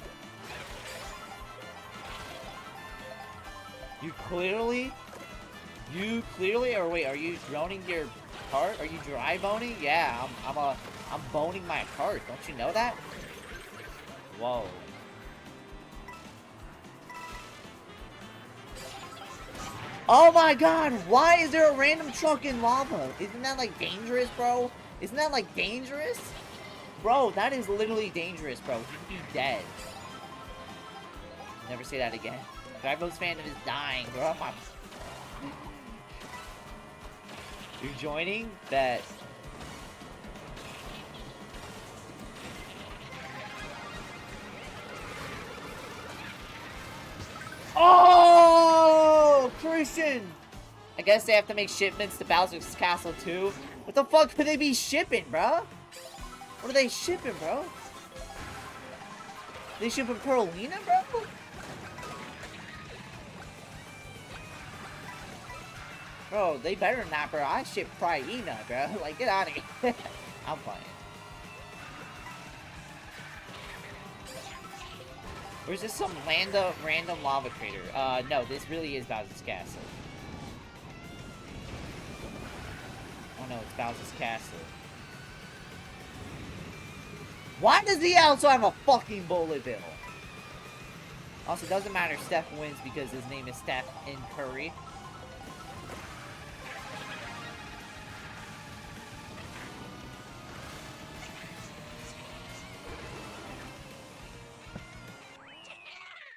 you clearly, or wait, are you droning your cart? Are you dry boning? Yeah, I'm boning my cart. Don't you know that? Whoa. Oh my god, why is there a random truck in lava? Isn't that like dangerous, bro? Isn't that like dangerous? Bro, that is literally dangerous, bro. You'd be dead. Never say that again. Drivo's fandom is dying, bro. You're joining? Bet. Oh, Christian! I guess they have to make shipments to Bowser's Castle too. What the fuck could they be shipping, bro? What are they shipping, bro? They shipping Perlina, bro? Bro, they better not, bro. I ship Prina, bro. Like, get out of here. I'm playing. Or is this some random lava crater? No, this really is Bowser's Castle. Oh no, it's Bowser's Castle. Why does he also have a fucking bullet bill? Also, it doesn't matter. Steph wins because his name is Steph in Curry.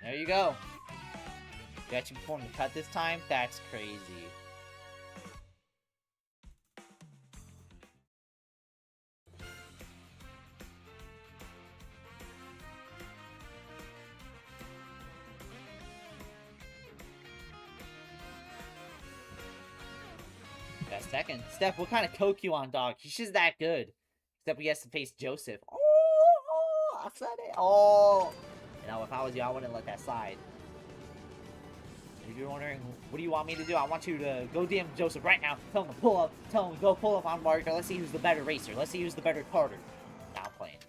There you go. You actually performed the cut this time? That's crazy. Got second. Steph, what kind of coke you on, dog? He's just that good. Except he has to face Joseph. Oh, I said it. Oh. You know, if I was you, I wouldn't let that slide. If you're wondering, what do you want me to do? I want you to go DM Joseph right now. Tell him to pull up. Tell him to go pull up on Mario Kart. Let's see who's the better racer. Let's see who's the better carter. Now I'm playing.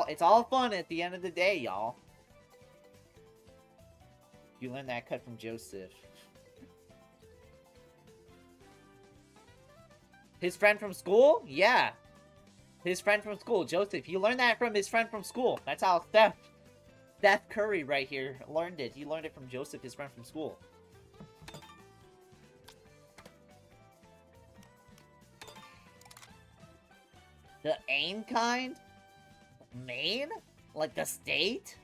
It's all fun at the end of the day, y'all. You learned that cut from Joseph. His friend from school? Yeah. His friend from school, Joseph. He learned that from his friend from school. That's how Steph Curry right here learned it. He learned it from Joseph, his friend from school. The aim kind? Maine? Like the state?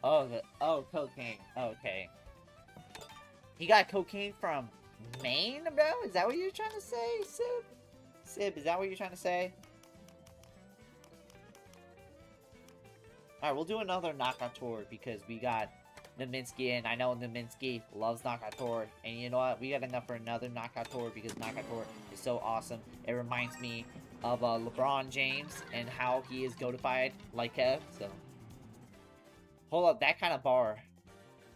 Oh, cocaine. Okay. He got cocaine from Maine, bro? Is that what you're trying to say, Sib? Sib, is that what you're trying to say? Alright, we'll do another knockout tour because we got Naminsky, and I know Naminsky loves knockout tour. And you know what? We got enough for another knockout tour because knockout tour is so awesome. It reminds me of LeBron James and how he is goatified like Kev. So, hold up, that kind of bar.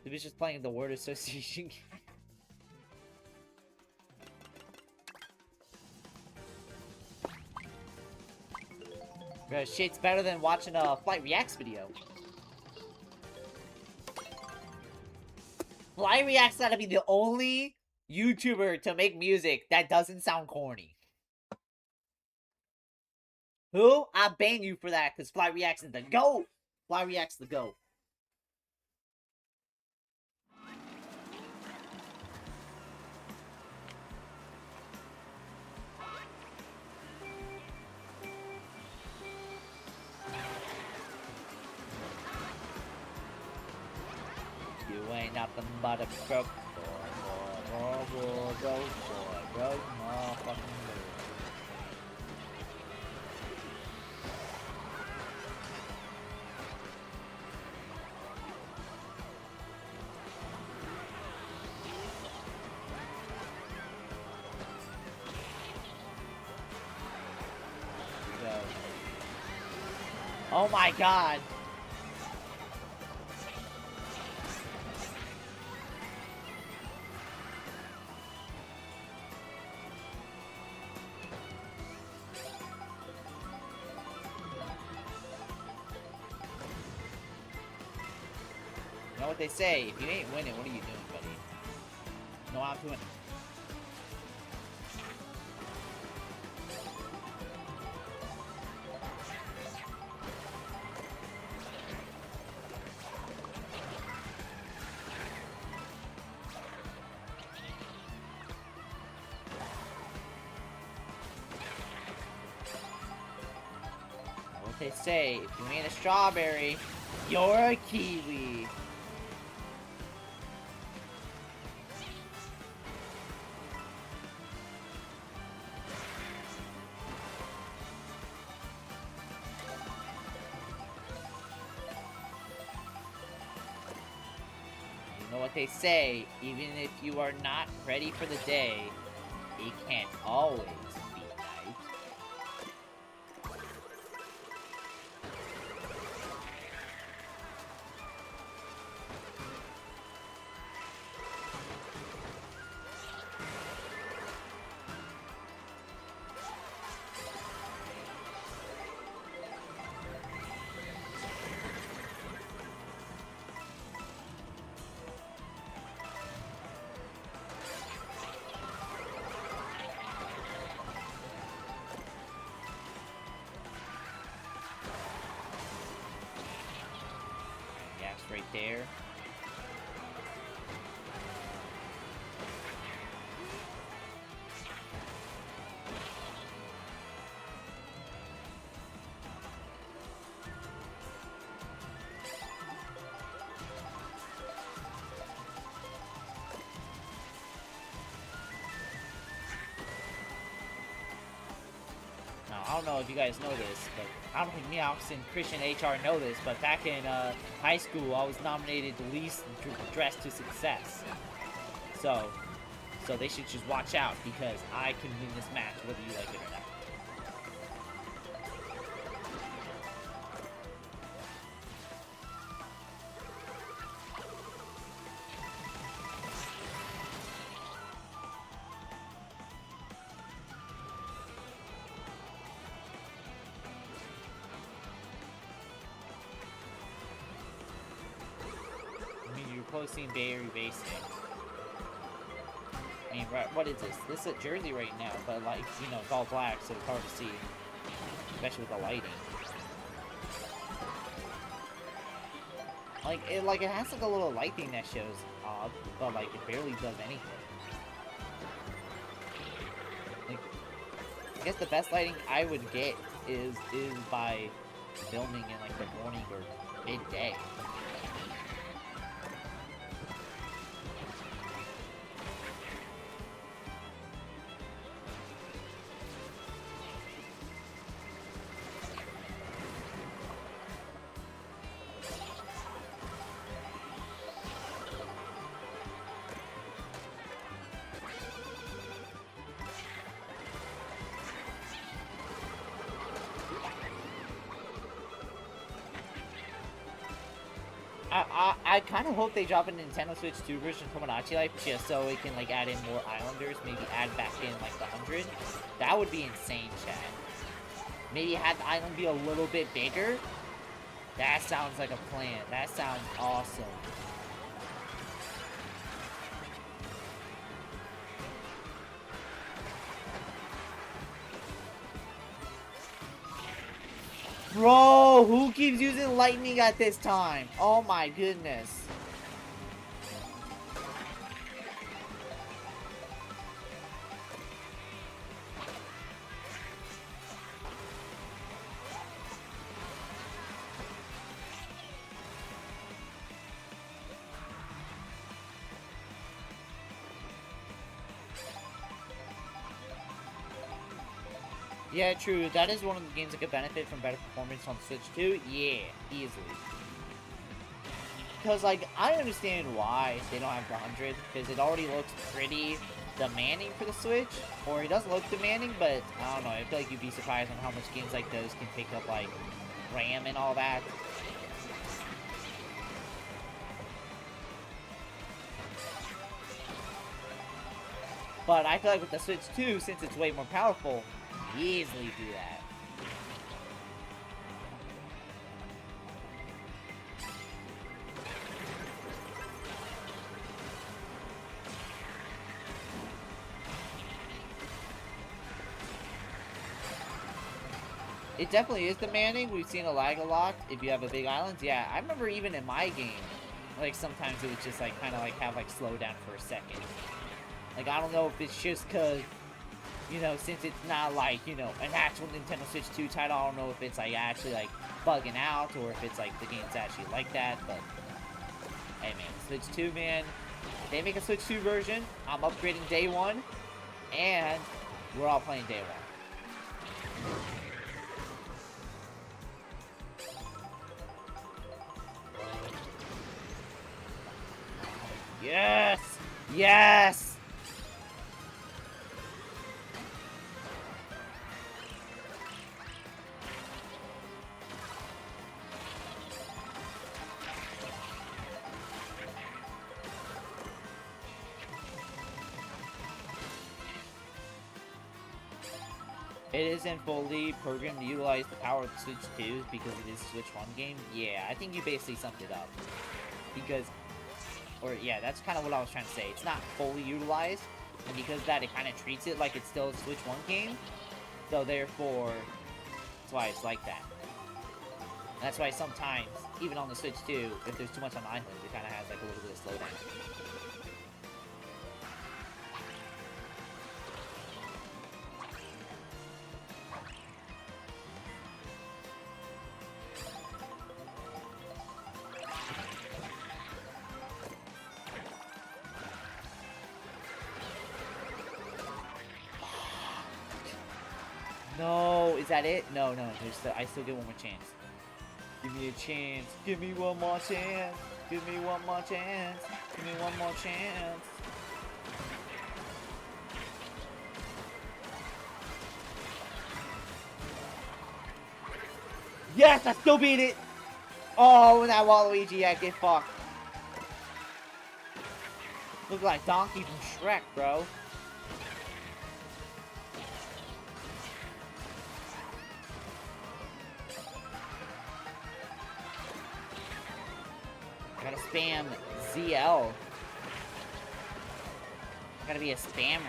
He was just playing the word association game. Bro, shit's better than watching a Flight Reacts video. Flight Reacts gotta be the only YouTuber to make music that doesn't sound corny. Who? I ban you for that, because Flight Reacts is the GOAT! Flight Reacts the GOAT. You ain't nothing but a crook. Boy, motherfucking oh my god. You know what they say, if you ain't winning, what are you doing, buddy? No, I'm doing it. What they say, if you ain't a strawberry, you're a kiwi. You know what they say, even if you are not ready for the day, it can't always be night. Right there. Now, I don't know if you guys know this, but I don't think Meox and Christian HR know this, but back in high school, I was nominated the least dressed to success. So they should just watch out, because I can win this match, whether you like it or not. Posting Bay Area Basic. I mean, right, what is this? This is a jersey right now, but like, you know, it's all black, so it's hard to see. Especially with the lighting. Like, it has like a little light thing that shows up, but like, it barely does anything. Like, I guess the best lighting I would get is by filming in like the morning or midday. I kind of hope they drop a Nintendo Switch 2 version of Tomodachi Life just so it can like add in more islanders, maybe add back in like the 100. That would be insane, chat. Maybe have the island be a little bit bigger. That sounds like a plan. That sounds awesome. Bro, who keeps using lightning at this time? Oh my goodness. Yeah, true. That is one of the games that could benefit from better performance on Switch 2. Yeah, easily. Because, like, I understand why they don't have the 100, because it already looks pretty demanding for the Switch. Or it doesn't look demanding, but, I don't know, I feel like you'd be surprised on how much games like those can take up, like, RAM and all that. But I feel like with the Switch 2, since it's way more powerful, easily do that. It definitely is demanding. We've seen a lag a lot if you have a big island. Yeah, I remember even in my game, like sometimes it would just like kind of like have like slow down for a second. Like I don't know if it's just cause, you know, since it's not like, you know, an actual Nintendo Switch 2 title, I don't know if it's like actually like bugging out or if it's like the game's actually like that, but hey man, Switch 2 man, if they make a Switch 2 version, I'm upgrading day one, and we're all playing day one. Yes! Yes! It isn't fully programmed to utilize the power of the Switch 2 because it is a Switch 1 game. Yeah, I think you basically summed it up. Because, or yeah, that's kind of what I was trying to say. It's not fully utilized, and because of that, it kind of treats it like it's still a Switch 1 game. So therefore, that's why it's like that. And that's why sometimes, even on the Switch 2, if there's too much on islands, it kind of has like a little bit of slowdown. No, is that it? No, I still get one more chance. Give me a chance. Give me one more chance. Give me one more chance. Give me one more chance. Yes, I still beat it. Oh, that Waluigi, yeah, get fucked. Look like Donkey from Shrek, bro. Gotta spam ZL. Gotta be a spammer.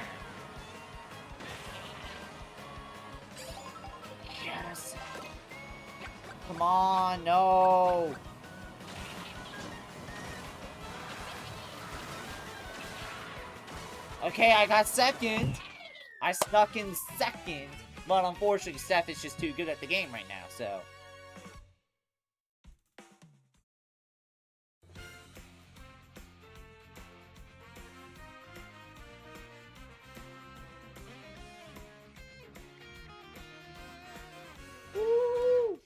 Yes. Come on, no. Okay, I got second. I snuck in second. But unfortunately, Steph is just too good at the game right now, so. Woo!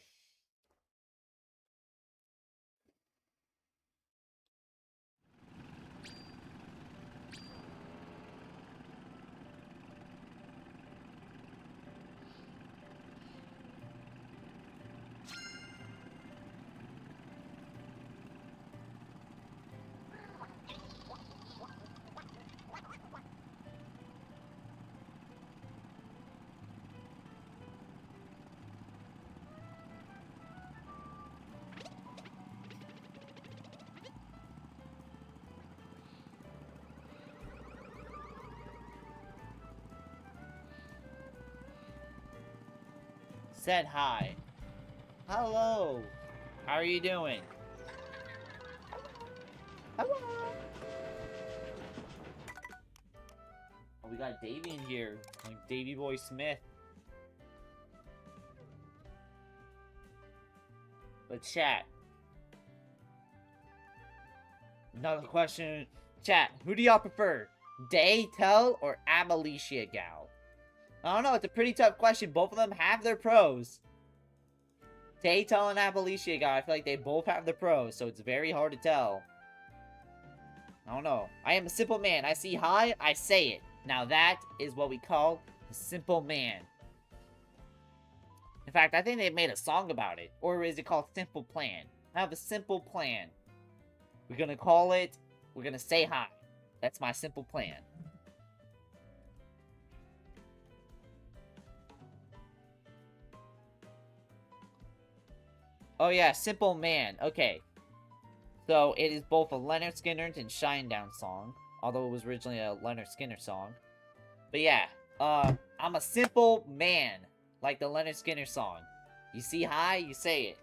said hi. Hello. How are you doing? Hello. Oh, we got Davey in here. Like Davey Boy Smith. But chat. Another question. Chat, who do y'all prefer? Day-Tell or Abelicia Gal? I don't know, it's a pretty tough question. Both of them have their pros. Day-Tell and Abelicia Gal, I feel like they both have their pros, so it's very hard to tell. I don't know. I am a simple man. I see hi, I say it. Now that is what we call a simple man. In fact, I think they made a song about it. Or is it called Simple Plan? I have a simple plan. We're gonna call it, we're gonna say hi. That's my simple plan. Oh yeah, Simple Man. Okay. So, it is both a Leonard Skinner and Shinedown song. Although it was originally a Leonard Skinner song. But yeah, I'm a simple man. Like the Leonard Skinner song. You see hi, you say it.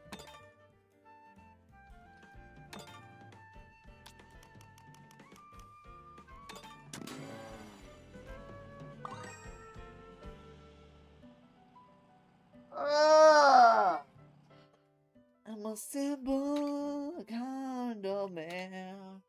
I'm a simple kind of man.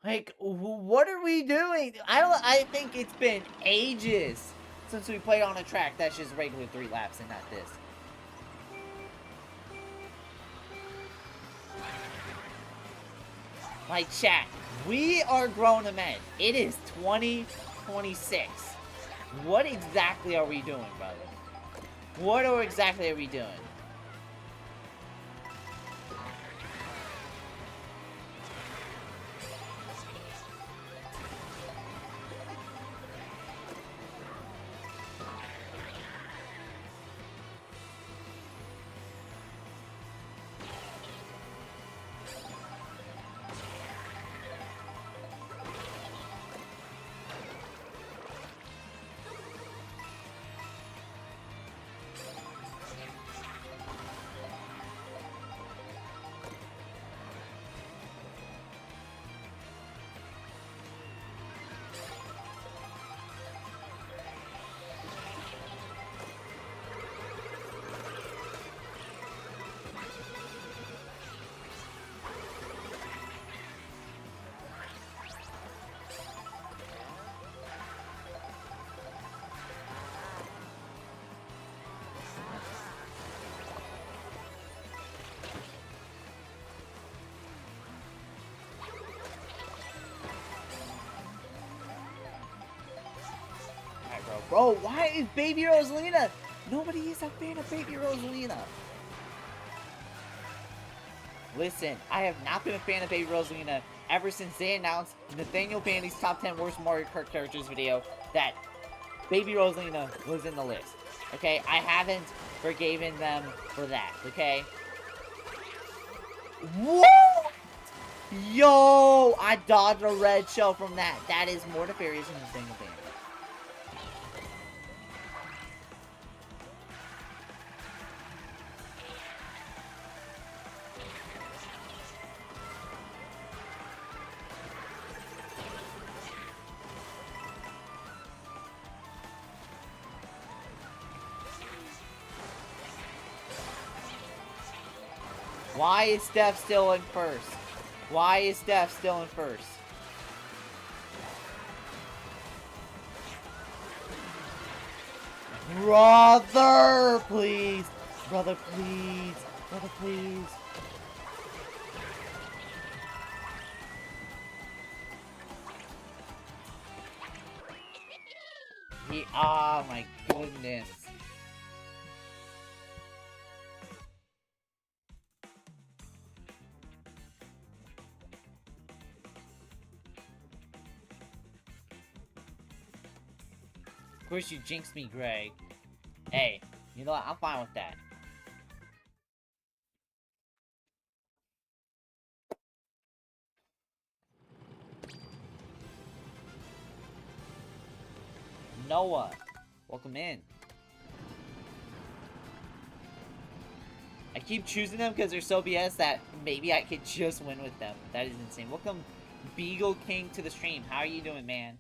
Like, what are we doing? I think it's been ages since we played on a track that's just regular 3 laps and not this. Like, chat, we are grown men. It is 2026. What exactly are we doing, brother? What exactly are we doing? Bro, why is Baby Rosalina? Nobody is a fan of Baby Rosalina. Listen, I have not been a fan of Baby Rosalina ever since they announced Nathaniel Bandy's top 10 worst Mario Kart characters video that Baby Rosalina was in the list. Okay, I haven't forgiven them for that, okay? What? Yo, I dodged a red shell from that. That is more nefarious than Nathaniel Bandy. Why is Steph still in first? Why is Steph still in first? Brother, please. Brother, please. Brother, please. Oh my goodness. Of course you jinxed me, Greg. Hey, you know what? I'm fine with that. Noah, welcome in. I keep choosing them because they're so BS that maybe I could just win with them. That is insane. Welcome, Beagle King, to the stream. How are you doing, man?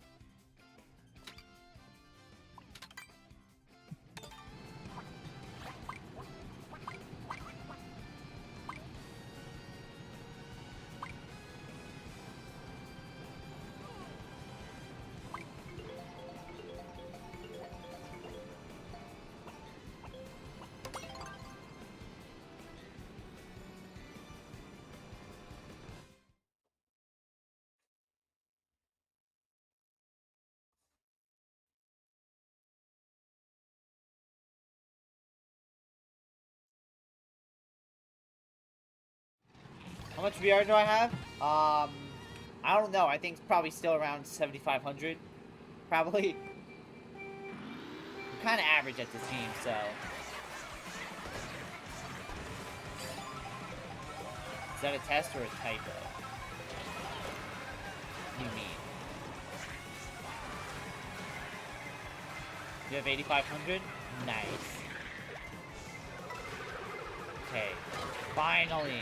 How much VR do I have? I don't know. I think it's probably still around 7,500. Probably. I'm kind of average at this game, so. Is that a test or a typo? What do you mean? You have 8,500? Nice. Okay. Finally.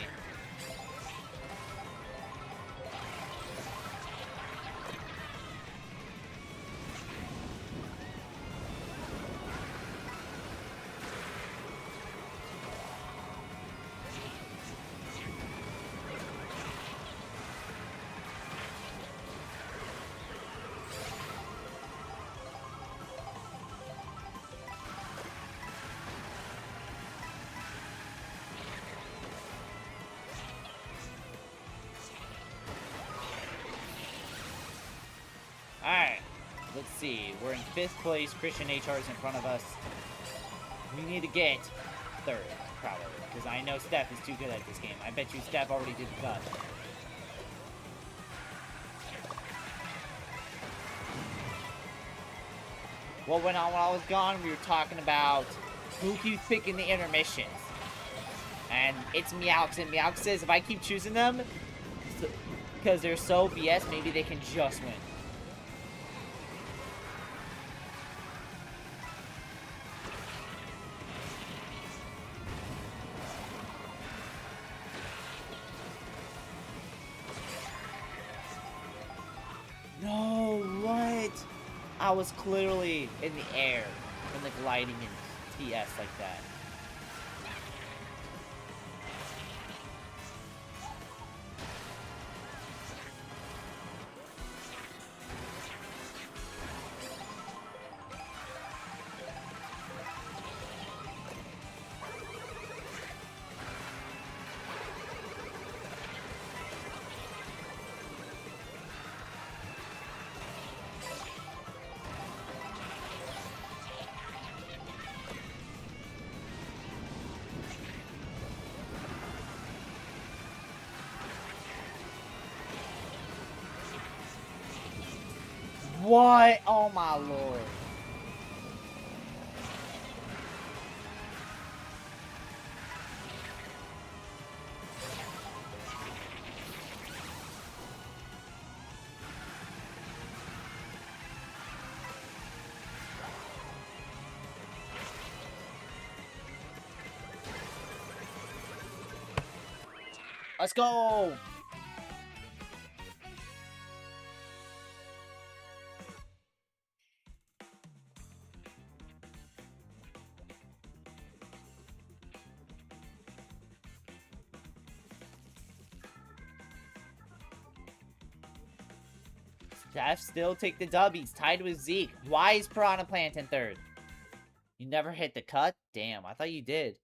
Alright, let's see. We're in 5th place. Christian HR is in front of us. We need to get 3rd, probably. Because I know Steph is too good at this game. I bet you Steph already did the cut. What went on while I was gone? We were talking about who keeps picking the intermissions. And it's Meowx. And Meowx says if I keep choosing them, because they're so BS, maybe they can just win. No, what? I was clearly in the air and like gliding in TS like that. What? Oh my lord. Let's go! Steph still take the dubbies, tied with Zeke. Why is Piranha Plant in 3rd? You never hit the cut? Damn, I thought you did.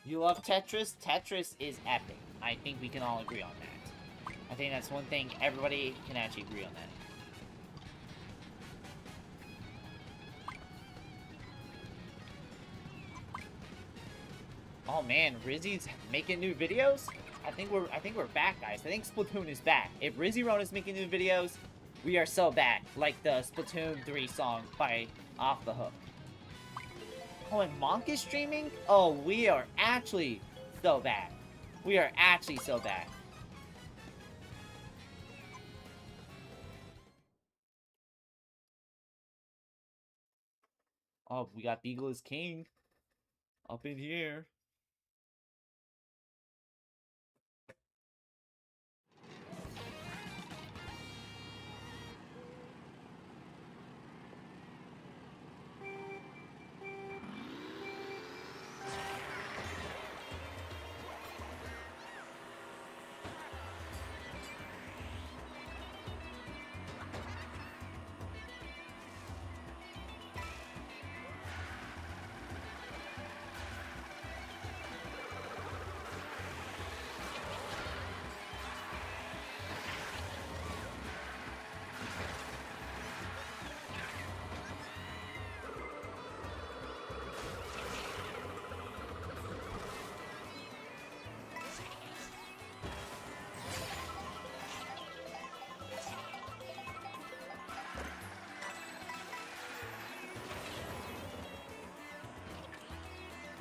You love Tetris? Tetris is epic. I think we can all agree on that. I think that's one thing everybody can actually agree on that. Oh man, Rizzy's making new videos? I think we're back, guys. I think Splatoon is back. If Rizzy Rona's making new videos, we are so back. Like the Splatoon 3 song by Off the Hook. Oh, and Monk is streaming? Oh, we are actually so back. We are actually so back. Oh, we got Beagle is King up in here.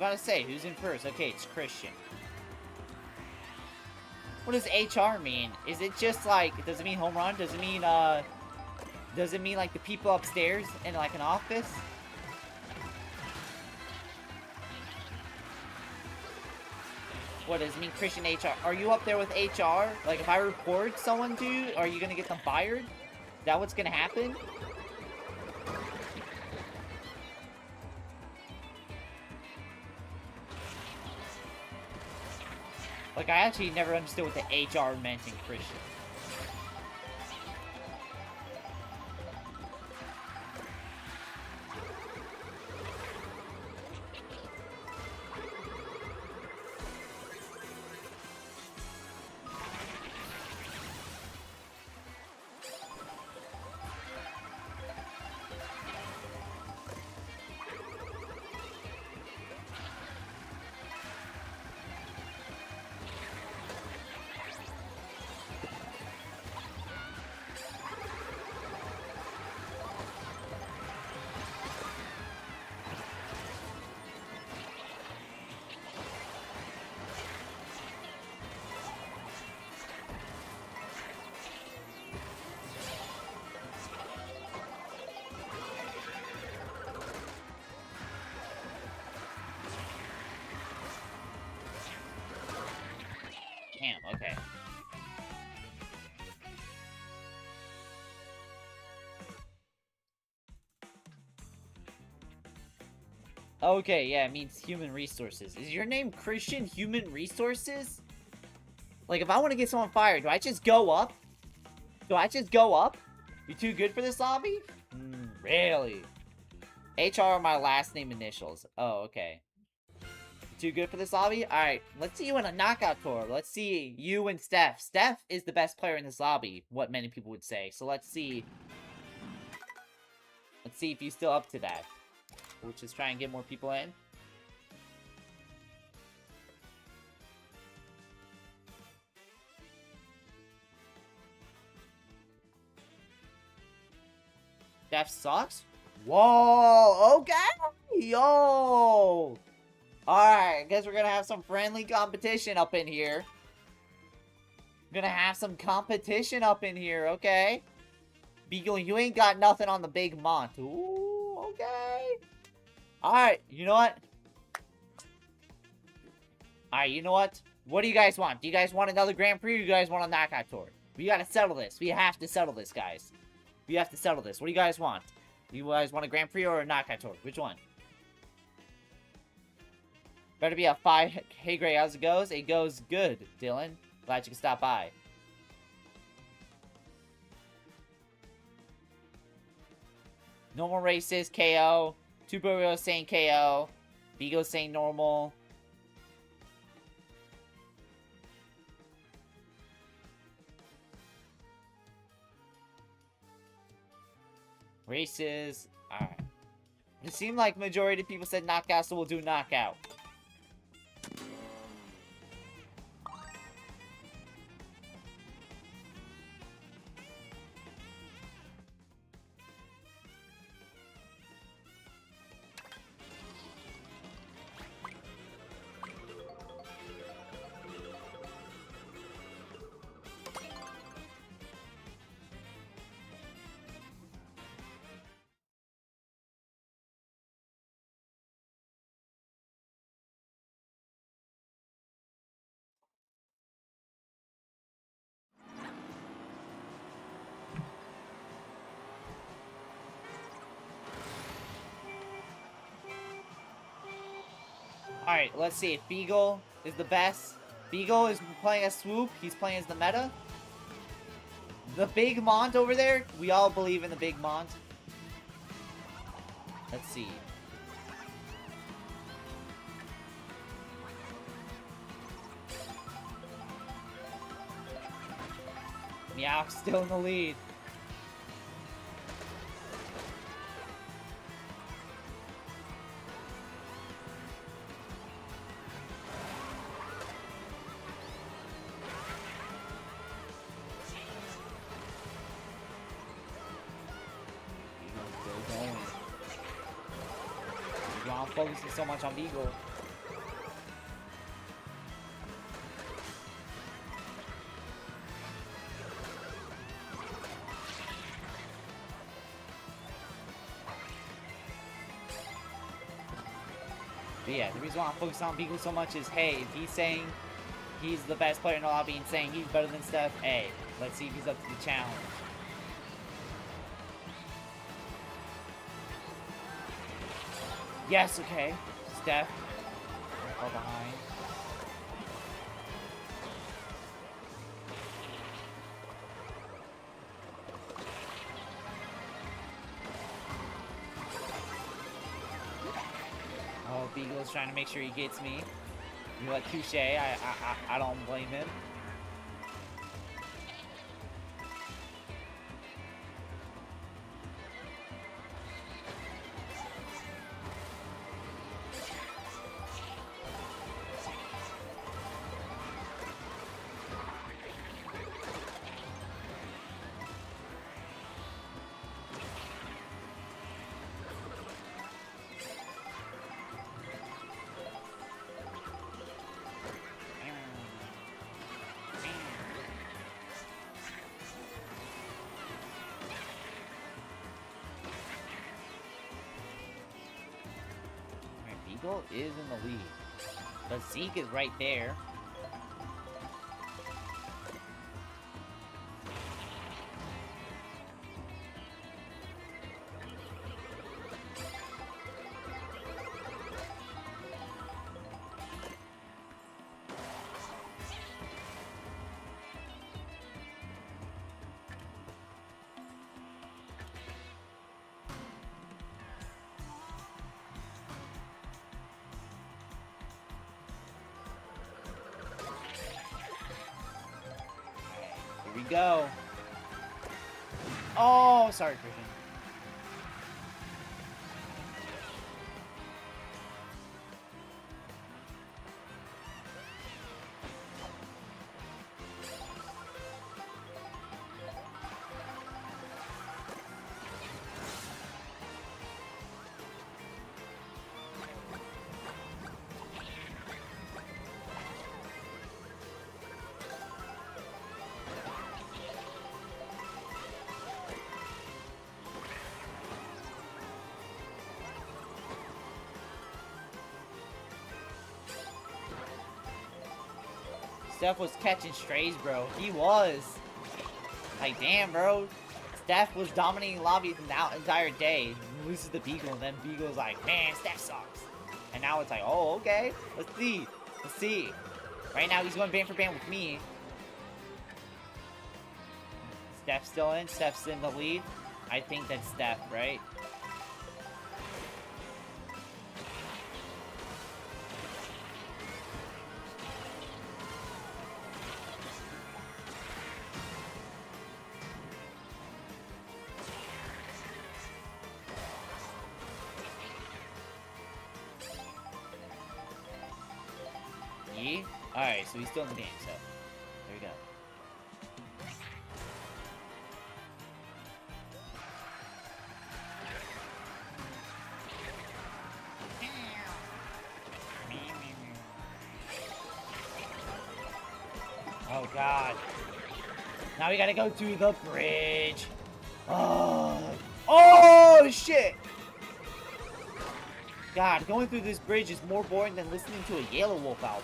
Gotta say, who's in first? Okay, it's Christian. What does HR mean? Is it just like, does it mean home run? Does it mean like the people upstairs in like an office? What does it mean, Christian HR? Are you up there with HR? Like, if I report someone to you, are you gonna get them fired? Is that what's gonna happen? Like, I actually never understood what the HR meant in Christian. Damn, okay. Okay, yeah, it means human resources. Is your name Christian Human Resources? Like, if I want to get someone fired, do I just go up? Do I just go up? You too good for this lobby? Really? HR are my last name initials. Oh, okay. Too good for this lobby? Alright, let's see you in a knockout tour. Let's see you and Steph. Steph is the best player in this lobby, what many people would say. So let's see. Let's see if you're still up to that. We'll just try and get more people in. Steph sucks? Whoa, okay! Yo! Alright, I guess we're gonna have some friendly competition up in here. Gonna have some competition up in here, okay? Beagle, you ain't got nothing on the big Mont. Ooh, okay. Alright, you know what? Alright, you know what? What do you guys want? Do you guys want another Grand Prix or do you guys want a knockout tour? We gotta settle this. We have to settle this, guys. We have to settle this. What do you guys want? Do you guys want a Grand Prix or a knockout tour? Which one? Better be a 5. Hey, Gray, how's it goes? It goes good, Dylan. Glad you can stop by. Normal races, KO. Two Burritos saying KO. Beagle saying normal. Races. Alright. It seemed like majority of people said knockout, so we'll do knockout. Alright, let's see if Beagle is the best. Beagle is playing as Swoop. He's playing as the meta. The Big Mont over there. We all believe in the Big Mont. Let's see. Meow's still in the lead. I'm focusing so much on Beagle. But yeah, the reason why I'm focusing on Beagle so much is, hey, if he's saying he's the best player in the lobby and saying he's better than Steph, hey, let's see if he's up to the challenge. Yes, okay. Steph. Far behind. Oh, Beagle's trying to make sure he gets me. You like touche. I don't blame him. Beagle is in the lead. But Zeke is right there. Here we go. Oh, sorry, Christian. Steph was catching strays, bro. He was. Like, damn, bro. Steph was dominating lobby the entire day. He loses the Beagle, and then Beagle's like, man, Steph sucks. And now it's like, oh, okay. Let's see. Let's see. Right now, he's going band for band with me. Steph's still in. Steph's in the lead. I think that's Steph, right? E? Alright, so he's still in the game, so there we go. Oh god. Now we gotta go to the bridge. Oh shit! God, going through this bridge is more boring than listening to a Yellow Wolf album.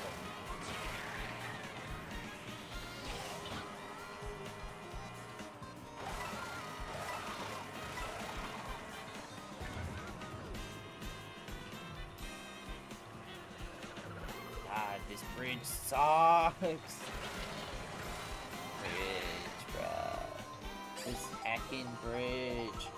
God, this bridge sucks. Bridge, bro. This heckin' bridge.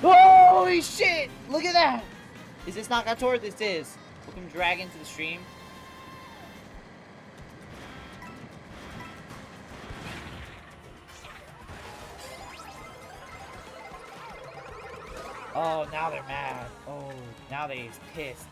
Holy shit! Look at that! Is this Knockout Tour? This is. Welcome Dragon to the stream. Oh, now they're mad. Oh, now they're pissed.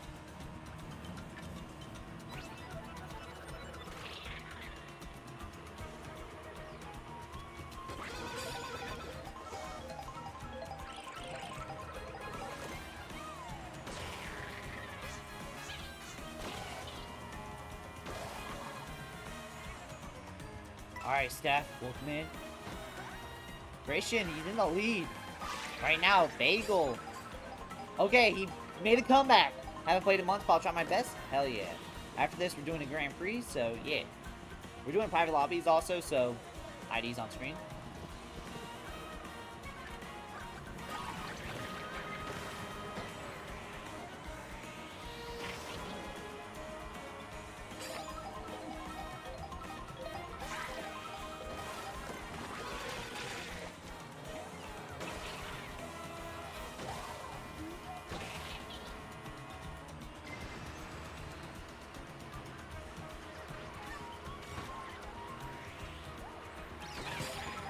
Alright, Steph, welcome in. Christian, he's in the lead. Right now, Bagel. Okay, he made a comeback. Haven't played in months, but I'll try my best. Hell yeah. After this, we're doing a Grand Prix, so yeah. We're doing private lobbies also, so ID's on screen.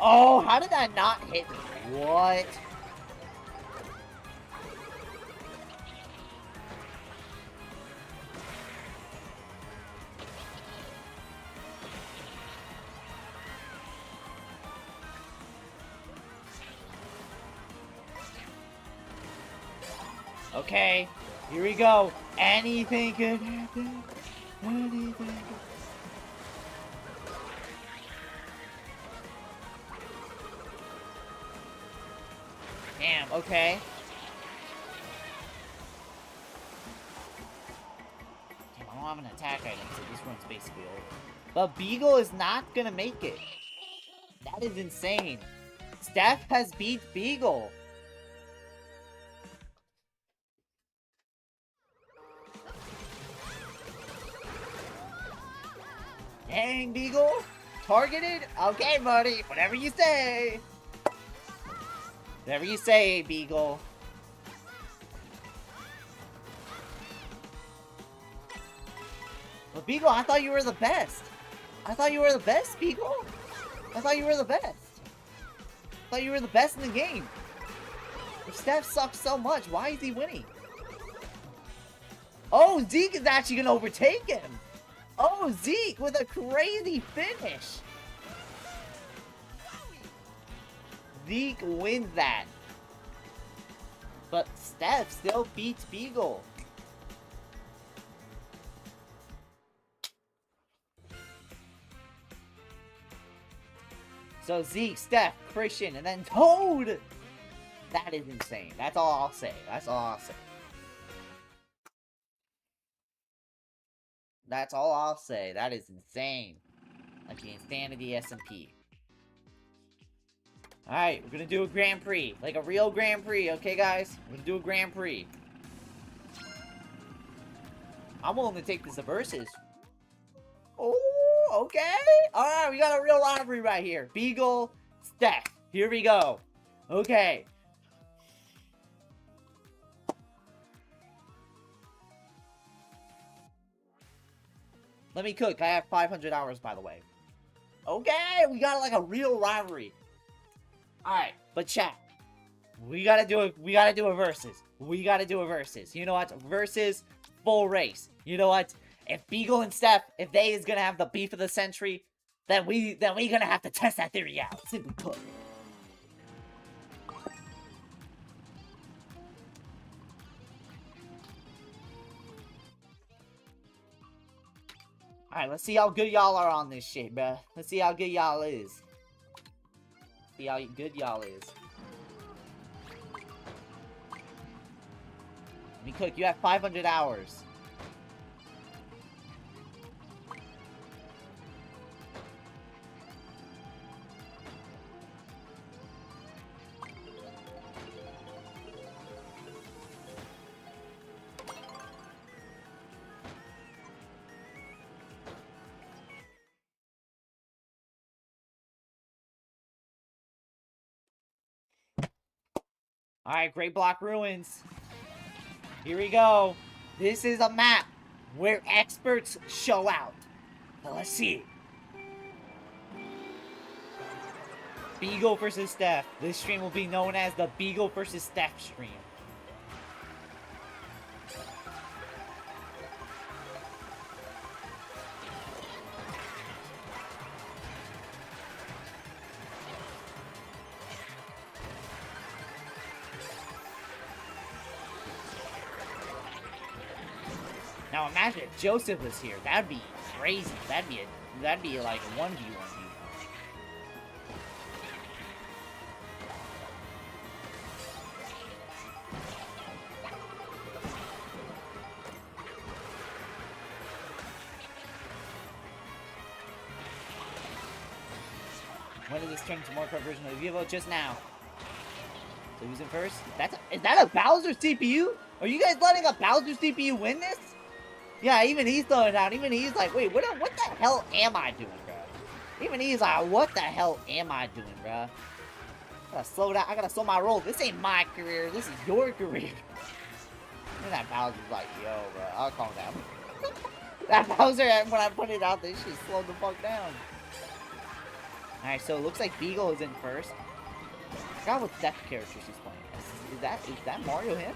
Oh, how did that not hit me? What? Okay, here we go. Anything could happen. Anything could... Damn, okay. Damn, I don't have an attack item, so this run's basically over. But Beagle is not gonna make it. That is insane. Steph has beat Beagle. Dang, Beagle. Targeted? Okay, buddy. Whatever you say. Whatever you say, Beagle. But Beagle, I thought you were the best. I thought you were the best, Beagle. I thought you were the best. I thought you were the best in the game. If Steph sucks so much, why is he winning? Oh, Zeke is actually going to overtake him. Oh, Zeke with a crazy finish. Zeke wins that. But Steph still beats Beagle. So Zeke, Steph, Christian, and then Toad! That is insane. That's all I'll say. That's all I'll say. That's all I'll say. That is insane. Like the insanity SMP. Alright, we're gonna do a Grand Prix. Like a real Grand Prix, okay guys? We're gonna do a Grand Prix. I'm willing to take this to versus. Oh, Okay. All right, we got a real rivalry right here. Beagle, Steph. Here we go. Okay. Let me cook. I have 500 hours, by the way. Okay, we got like a real rivalry. All right, but chat. We gotta do a versus. We gotta do a versus. You know what? Versus full race. You know what? If Beagle and Steph, if they is gonna have the beef of the century, then we gonna have to test that theory out. Simply put. Alright, let's see how good y'all are on this shit, bruh. Let's see how good y'all is. See how good y'all is. Let me cook. You have 500 hours. Alright, Great Block Ruins. Here we go. This is a map where experts show out. Now let's see. Beagle versus Steph. This stream will be known as the Beagle versus Steph stream. Now imagine if Joseph was here. That'd be crazy. That'd be like a 1v1 view. When did this turn into more Mario Kart version of the Evo? Just now. So who's in first? Is that a Bowser CPU? Are you guys letting a Bowser CPU win this? Yeah, even he's throwing it out. Even he's like, wait, what the hell am I doing, bro? Even he's like, what the hell am I doing, bro? I gotta slow down. I gotta slow my roll. This ain't my career. This is your career. And that Bowser's like, yo, bro, I'll calm down. That Bowser, when I put it out, this shit slowed the fuck down. Alright, so it looks like Beagle is in first. I forgot what Steph character she's playing. Is that Mario him?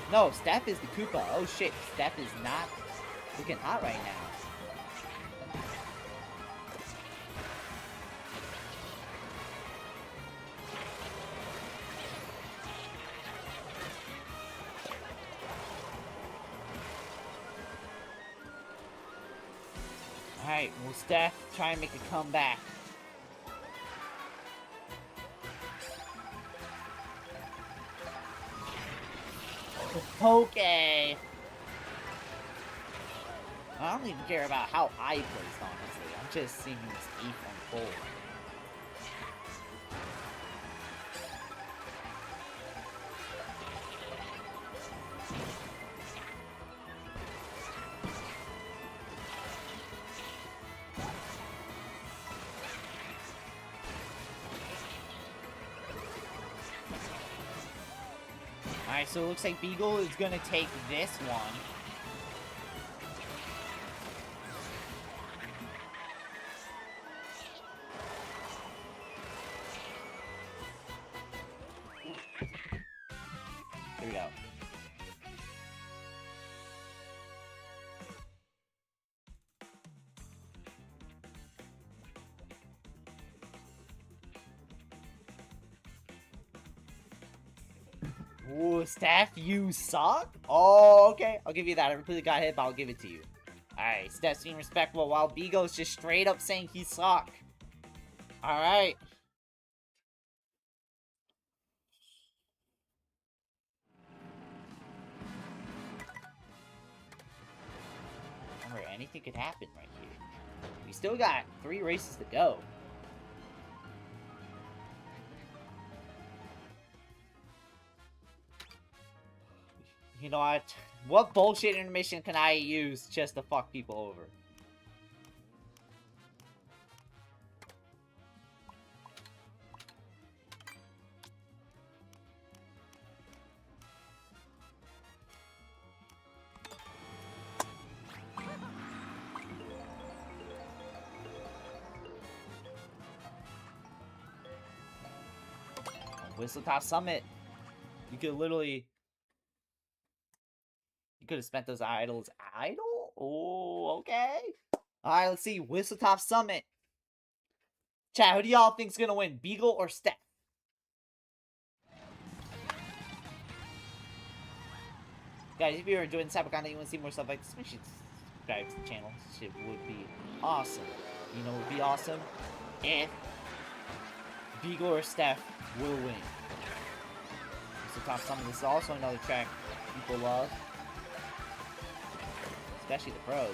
No, Steph is the Koopa. Oh shit, Steph is not looking hot right now. Alright, will Steph try and make a comeback? Okay. I don't even care about how I placed, honestly. I'm just seeing this beef unfold. Alright, so it looks like Beagle is gonna take this one. Here we go. Ooh, Steph, you suck? Oh, okay. I'll give you that. I completely got hit, but I'll give it to you. Alright, Steph's being respectful while Beagle's just straight up saying he suck. Alright. Remember, anything could happen right here. We still got 3 races to go. You know what? What bullshit intermission can I use just to fuck people over? Whistletop Summit. You could literally... You could have spent those idols idle? Oh, okay. Alright, let's see. Whistletop Summit. Chat, who do y'all think's gonna win? Beagle or Steph? Guys, if you're enjoying this type of content, you want to see more stuff like this, make sure to subscribe to the channel. This shit would be awesome. You know what would be awesome? If Beagle or Steph will win. Whistletop Summit. This is also another track people love. Especially the pros.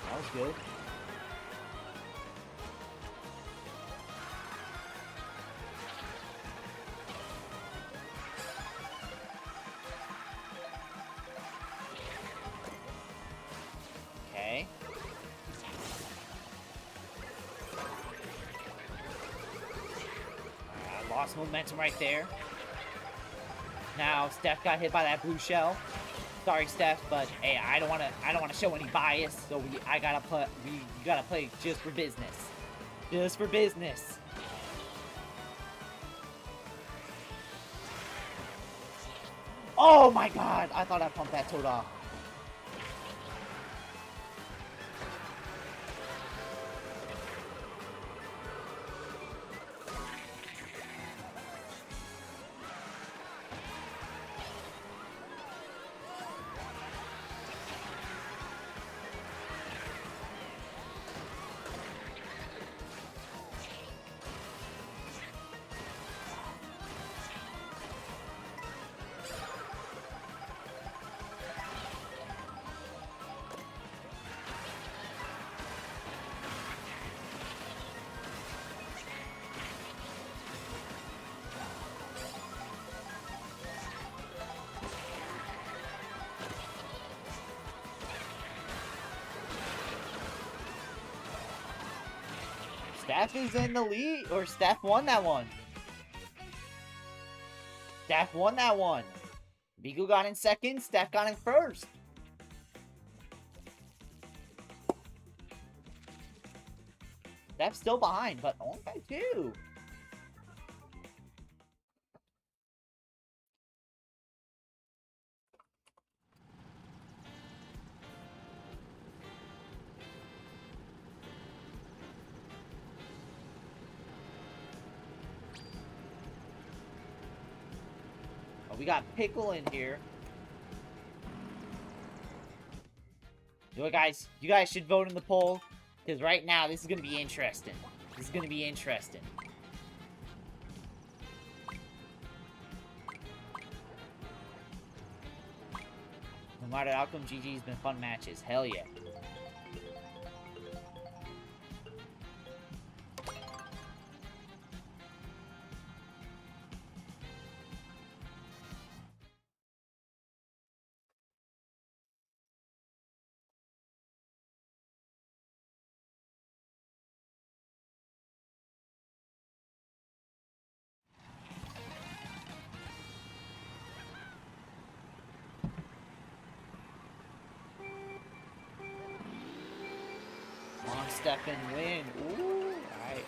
That was good. Okay. I lost momentum right there. Now Steph got hit by that blue shell. Sorry, Steph, but hey, I don't wanna show any bias, so we gotta play just for business. Just for business. Oh my god! I thought I pumped that toad off. Steph is in the lead, or Steph won that one. Steph won that one. Beagle got in second, Steph got in first. Steph's still behind, but only by 2. We got Pickle in here. You know what, guys? You guys should vote in the poll. Because right now, this is going to be interesting. This is going to be interesting. No matter the outcome, GG's been fun matches. Hell yeah. Step and win. Ooh, alright.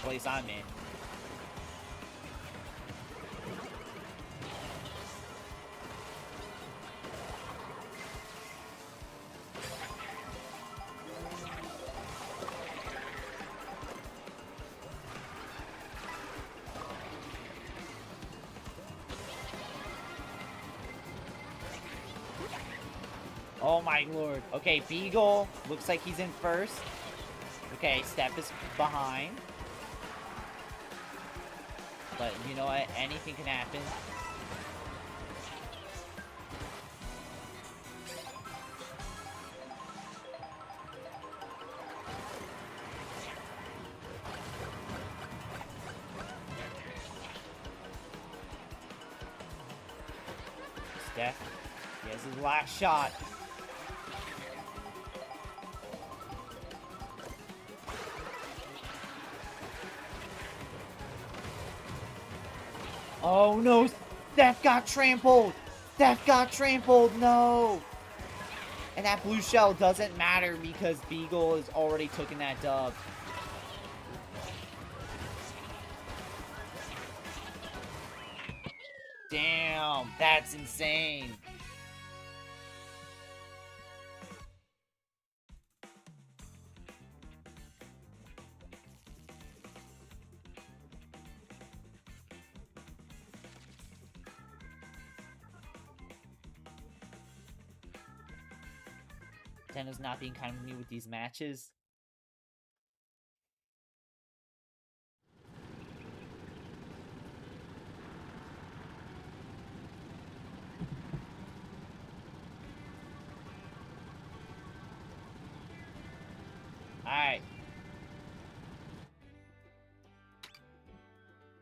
place I'm in. Oh my lord. Okay, Beagle looks like he's in first. Okay, Steph is behind. But you know what? Anything can happen. Steph, he has his last shot. Oh no, Steph got trampled! Steph got trampled, no! And that blue shell doesn't matter because Beagle has already taken that dub. Damn, that's insane. Nintendo's not being kind to me with these matches. Alright.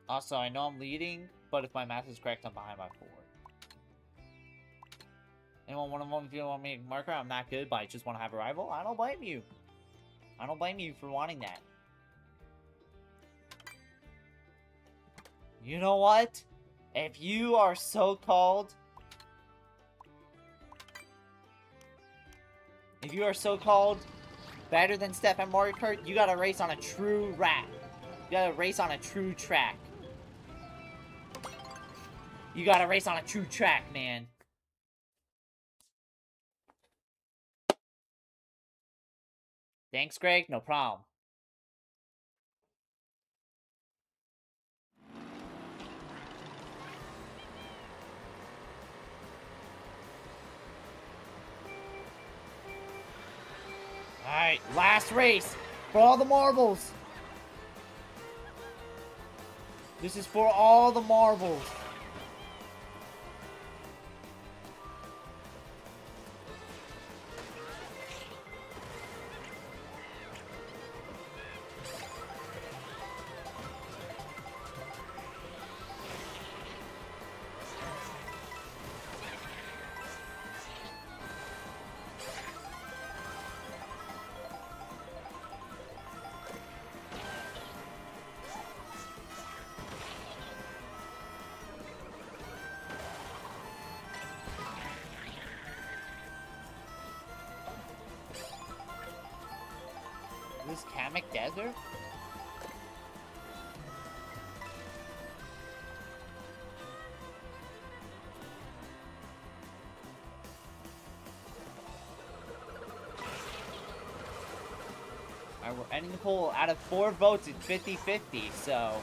Also, I know I'm leading, but if my math is correct, I'm behind by 4. Anyone want to if you want me to marker? I'm not good, but I just want to have a rival. I don't blame you. I don't blame you for wanting that. You know what? If you are so-called... If you are so-called better than Steph at Mario Kart, you gotta race on a true rack. You gotta race on a true track. You gotta race on a true track, man. Thanks, Greg. No problem. Alright, last race for all the marbles. This is for all the marbles. This Kamek Desert? Alright, we're ending the poll. Out of 4 votes, it's 50-50, so...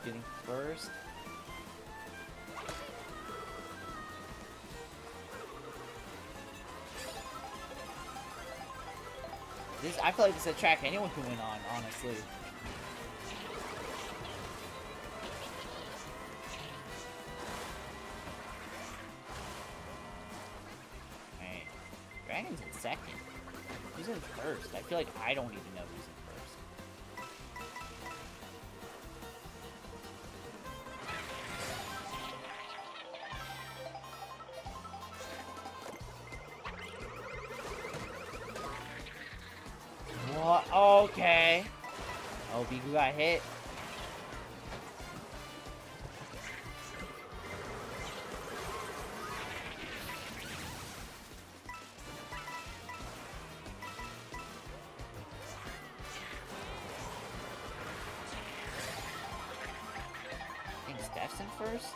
Getting first. I feel like this is a track anyone can win on, honestly. Alright. Dragon's in second. Who's in first? I feel like I don't even know who's in first. Okay. Oh, Beagle got hit. I think Steph's in first.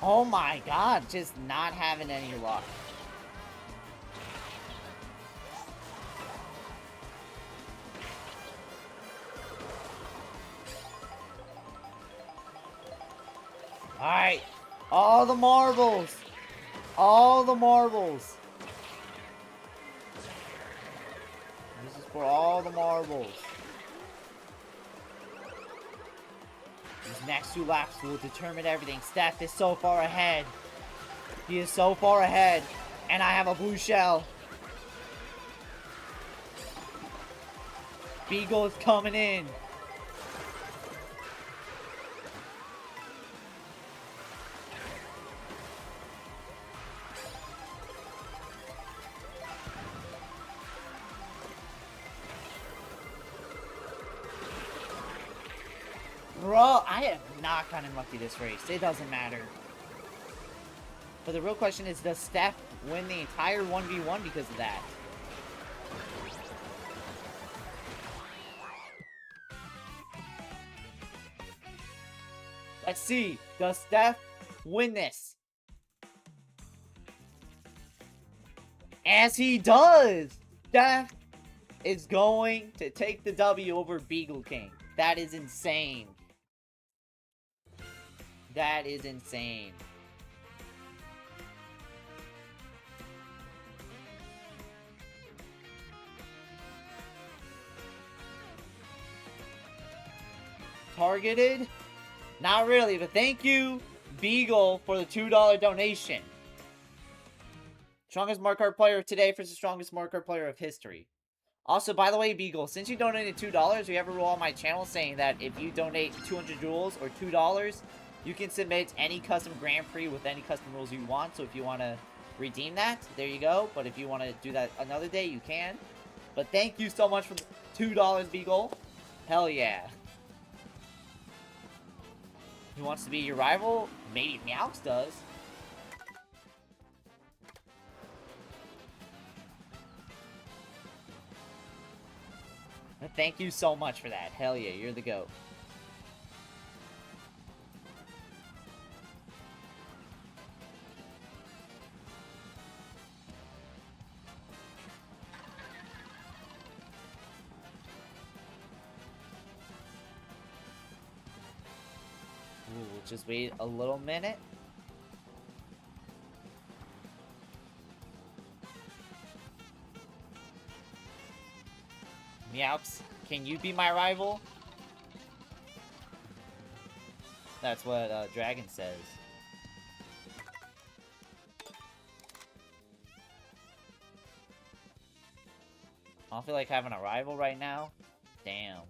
Oh my god, just not having any luck. Alright. All the marbles. All the marbles. This is for all the marbles. These next 2 laps will determine everything. Steph is so far ahead. He is so far ahead. And I have a blue shell. Beagle is coming in. Bro, I have not gotten lucky this race. It doesn't matter. But the real question is, does Steph win the entire 1v1 because of that? Let's see. Does Steph win this? As he does! Steph is going to take the W over Beagle King. That is insane. That is insane. Targeted? Not really, but thank you, Beagle, for the $2 donation. Strongest Mario Kart player of today versus strongest Mario Kart player of history. Also, by the way, Beagle, since you donated $2, we have a rule on my channel saying that if you donate 200 jewels or $2, you can submit any custom Grand Prix with any custom rules you want. So if you want to redeem that, there you go. But if you want to do that another day, you can. But thank you so much for $2, Beagle. Hell yeah. Who wants to be your rival? Maybe Meowx does. Thank you so much for that. Hell yeah, you're the GOAT. Ooh, we'll just wait a little minute. Meowx, can you be my rival? That's what Dragon says. I don't feel like having a rival right now. Damn.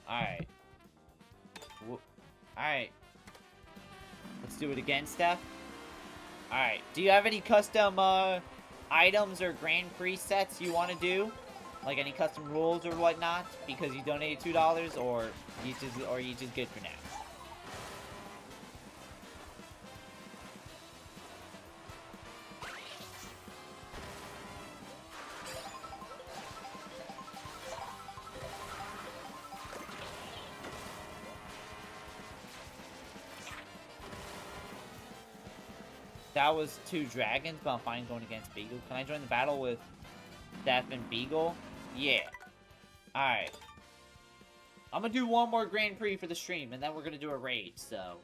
Alright. Alright. Let's do it again, Steph. Alright. Do you have any custom items or Grand Prix sets you want to do? Like any custom rules or whatnot? Because you donated $2, or you just good for now? That was 2 dragons, but I'm fine going against Beagle. Can I join the battle with Steph and Beagle? Yeah. Alright. I'm gonna do one more Grand Prix for the stream, and then we're gonna do a raid, so...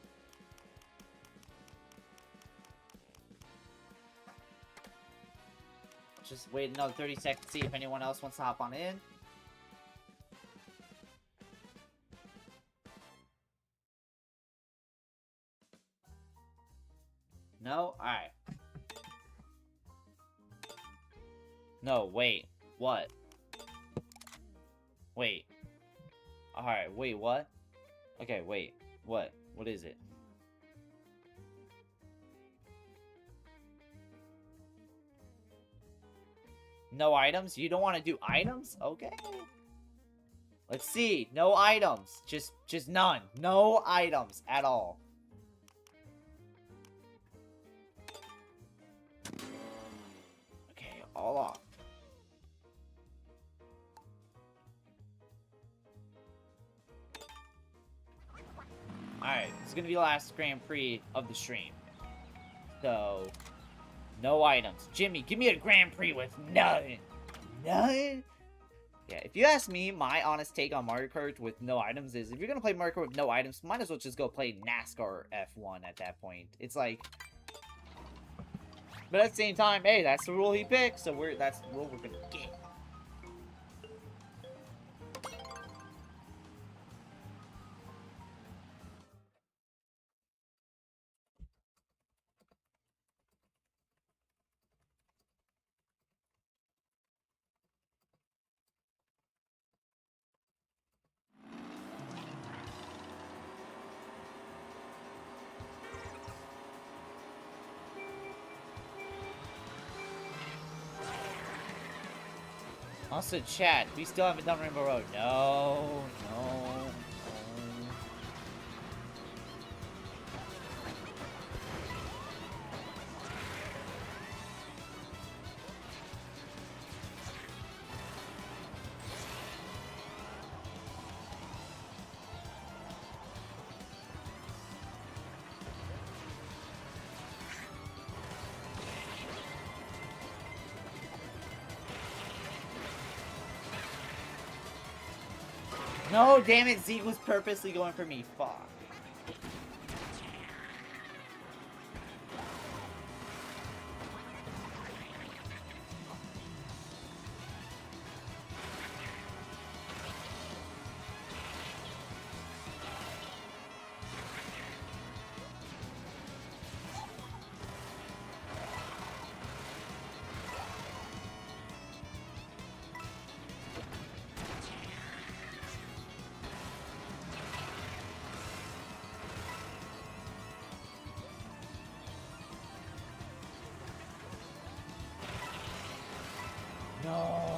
Just wait another 30 seconds to see if anyone else wants to hop on in. No, wait. What? Wait. Alright, wait, what? Okay, wait. What? What is it? No items? You don't want to do items? Okay. Let's see. No items. Just none. No items at all. Okay, all off. Alright, this is gonna be the last Grand Prix of the stream. So, no items. Jimmy, give me a Grand Prix with nothing. Nothing? Yeah, if you ask me, my honest take on Mario Kart with no items is, if you're gonna play Mario Kart with no items, might as well just go play NASCAR F1 at that point. It's like... But at the same time, hey, that's the rule he picked, so that's the rule we're gonna get. Also, chat, we still haven't done Rainbow Road. No, no, no. No, damn it, Zeke was purposely going for me. Fuck. No.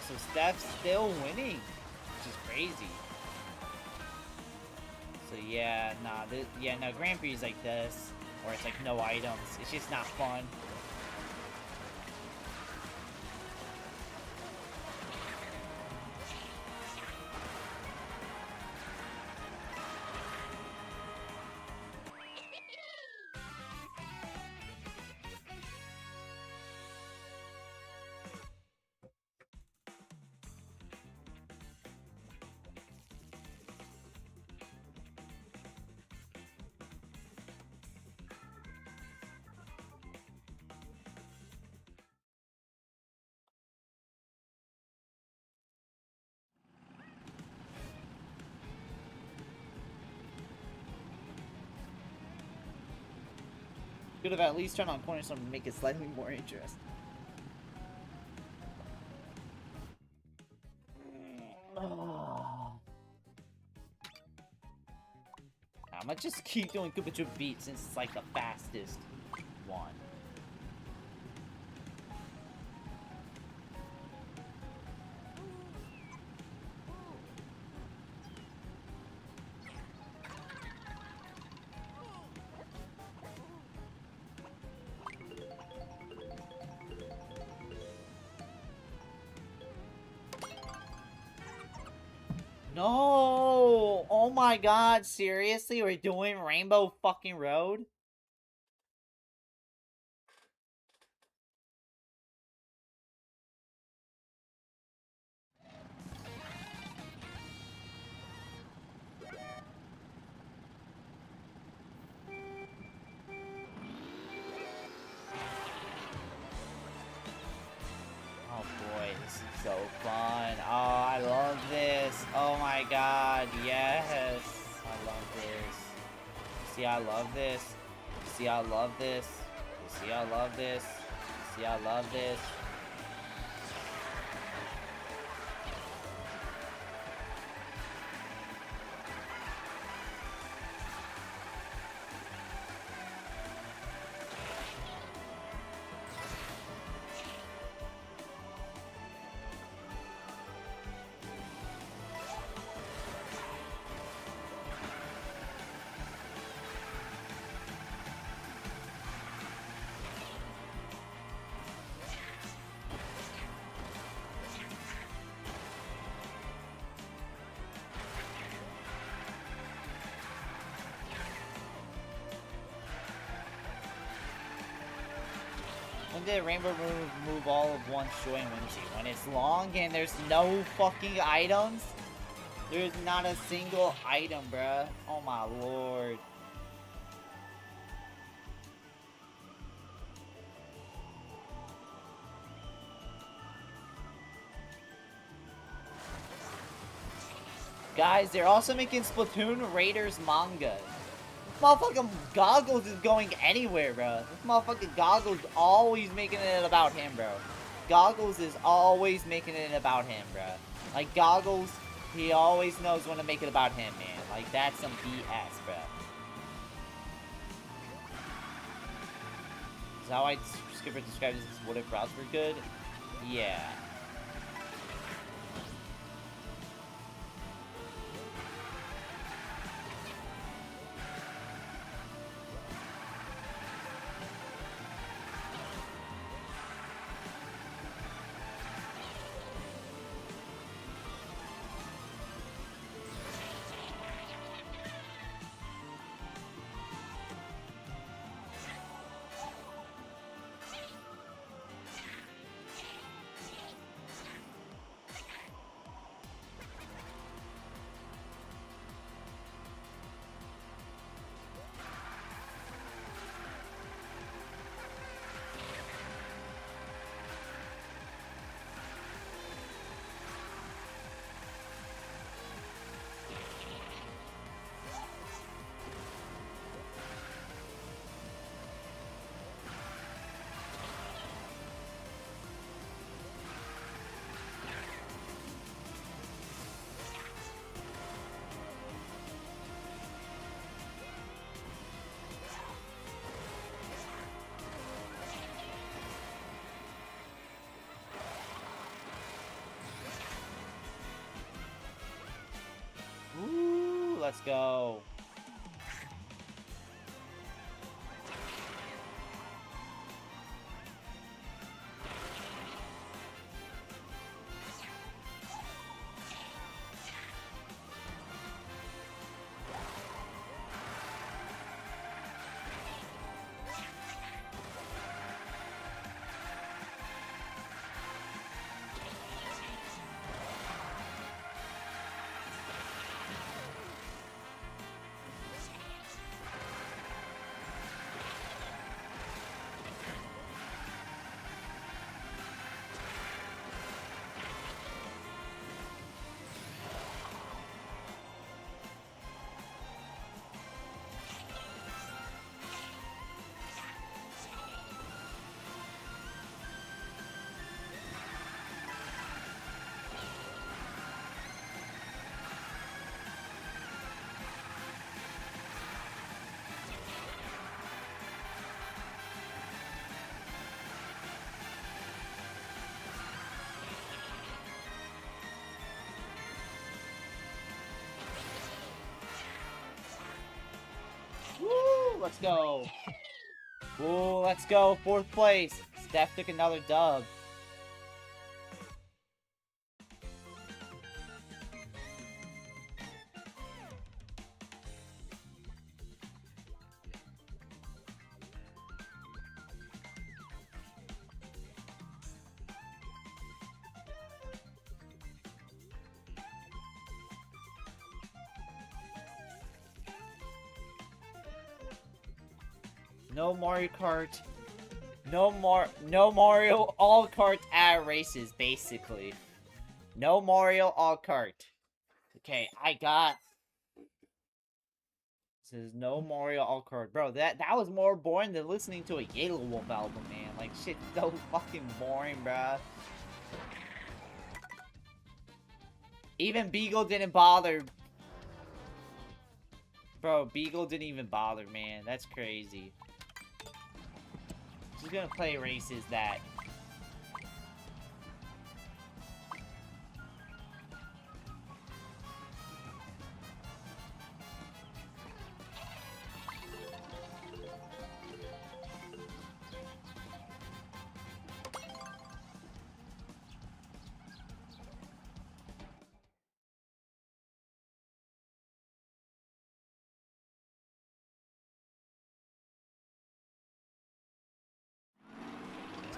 So Steph's still winning, which is crazy. So yeah, nah, Grand Prix like this, where it's like no items, it's just not fun. Could have at least turned on corners to make it slightly more interesting. Oh. Ow. I'm gonna just keep doing Koopa Troopa Beat since it's like the fastest one. No! Oh my god, seriously? We're doing Rainbow fucking Road? Oh boy, this is so fun. Oh, I love this. Oh my god, yes. I love this. See, I love this. See, I love this. See, I love this. See, I love this. When did Rainbow move all of one's joy and whimsy? When it's long and there's no fucking items? There's not a single item, bruh. Oh my lord. Guys, they're also making Splatoon Raiders manga. Motherfucking Goggles is going anywhere, bro. This motherfucking Goggles always making it about him, bro. Goggles is always making it about him, bro. Like, Goggles, he always knows when to make it about him, man. Like, that's some BS, bro. Is that how Skipper describes this? What if routes were good? Yeah. Ooh, let's go. let's go. Ooh, let's go. 4th place. Steph took another dub. No Mario Kart. No Mario all kart at races, basically. No Mario all kart. Okay, I got. This is no Mario all kart, bro. That was more boring than listening to a Yellow Wolf album, man. Like shit, so fucking boring, bruh. Even Beagle didn't bother. Bro, Beagle didn't even bother, man. That's crazy. She's gonna play races that.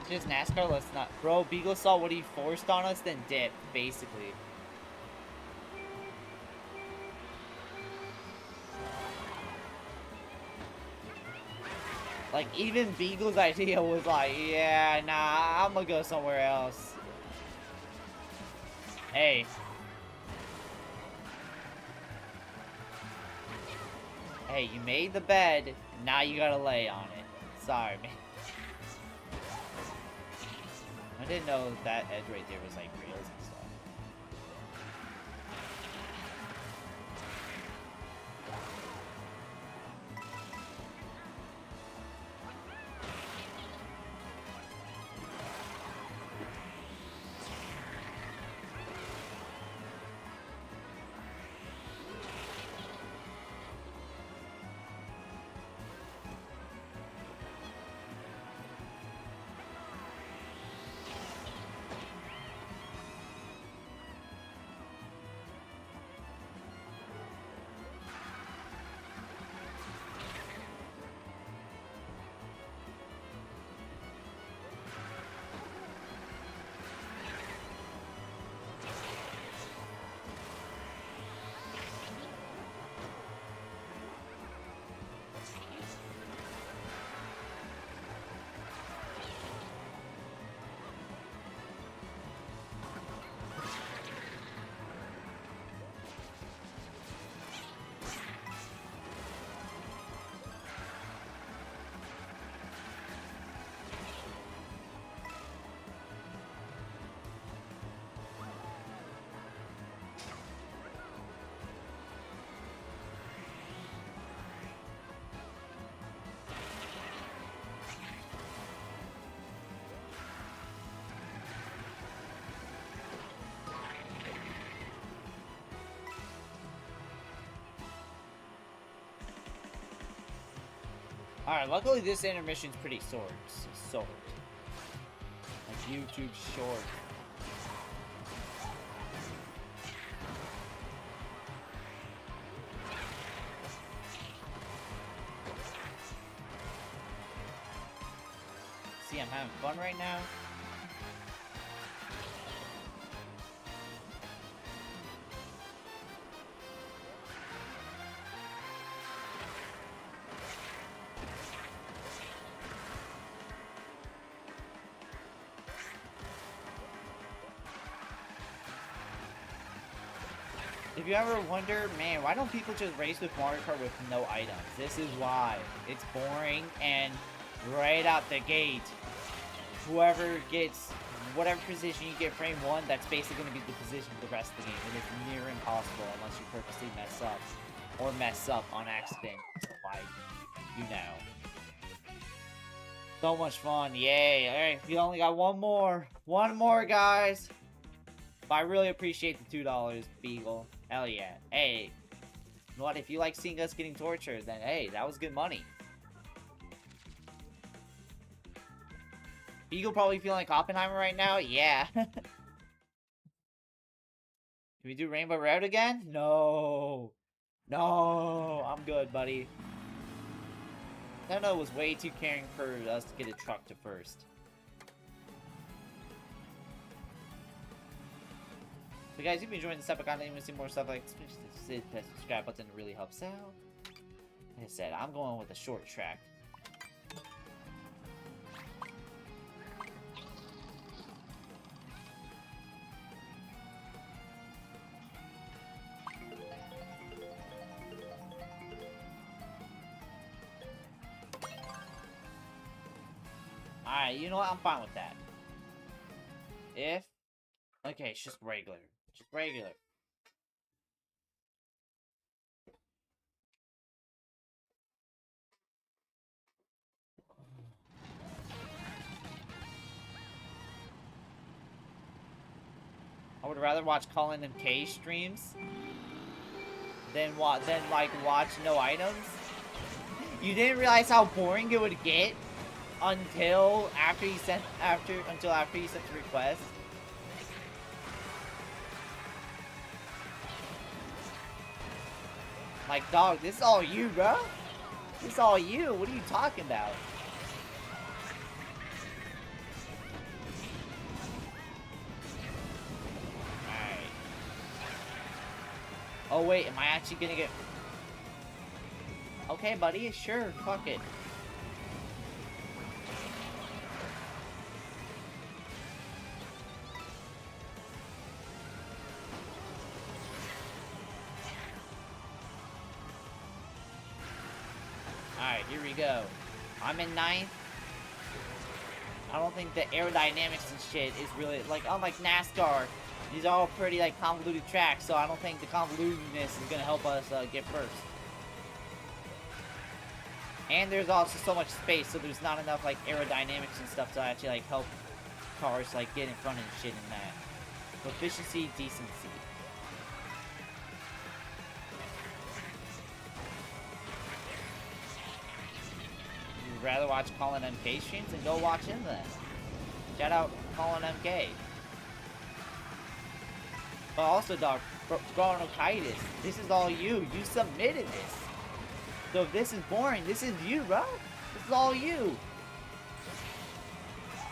Just NASCAR, let's not. Bro, Beagle saw what he forced on us, then dipped, basically. Like, even Beagle's idea was like, yeah, nah, I'm gonna go somewhere else. Hey. Hey, you made the bed, now you gotta lay on it. Sorry, man. I didn't know that edge right there was like rails and stuff. Alright, luckily this intermission's pretty short. Like YouTube short. See, I'm having fun right now. If you ever wonder, man, why don't people just race with Mario Kart with no items? This is why. It's boring, and right out the gate, whoever gets whatever position you get frame 1, that's basically going to be the position for the rest of the game. It is near impossible unless you purposely mess up. Or mess up on accident. Like, you know. So much fun. Yay. Alright, we only got one more. One more, guys. But I really appreciate the $2, Beagle. Hell yeah. Hey, you know what? If you like seeing us getting tortured, then hey, that was good money. Eagle probably feeling like Oppenheimer right now? Yeah. Can we do Rainbow Road again? No. No. I'm good, buddy. Nano was way too caring for us to get a truck to first. So guys, if you've been enjoying this episode, and you want to see more stuff like this, hit the subscribe button. It really helps out. Like I said, I'm going with a short track. Alright, you know what? I'm fine with that. Okay, it's just regular. Just regular. I would rather watch Colin and Kay streams than watch no items. You didn't realize how boring it would get until after you sent the request. Like, dog, this is all you, bro. This is all you. What are you talking about? Alright. Oh, wait. Am I actually gonna get... Okay, buddy. Sure. Fuck it. Alright, here we go. I'm in 9th. I don't think the aerodynamics and shit is really, like, unlike NASCAR, these are all pretty, like, convoluted tracks, so I don't think the convolutedness is gonna help us get first. And there's also so much space, so there's not enough, like, aerodynamics and stuff to actually, like, help cars, like, get in front and shit in that. Proficiency, decency. You'd rather watch Colin MK streams? Then go watch him then. Shout out Colin MK. But also, dog, bronchitis. This is all you. You submitted this. So if this is boring, this is you, bro. This is all you.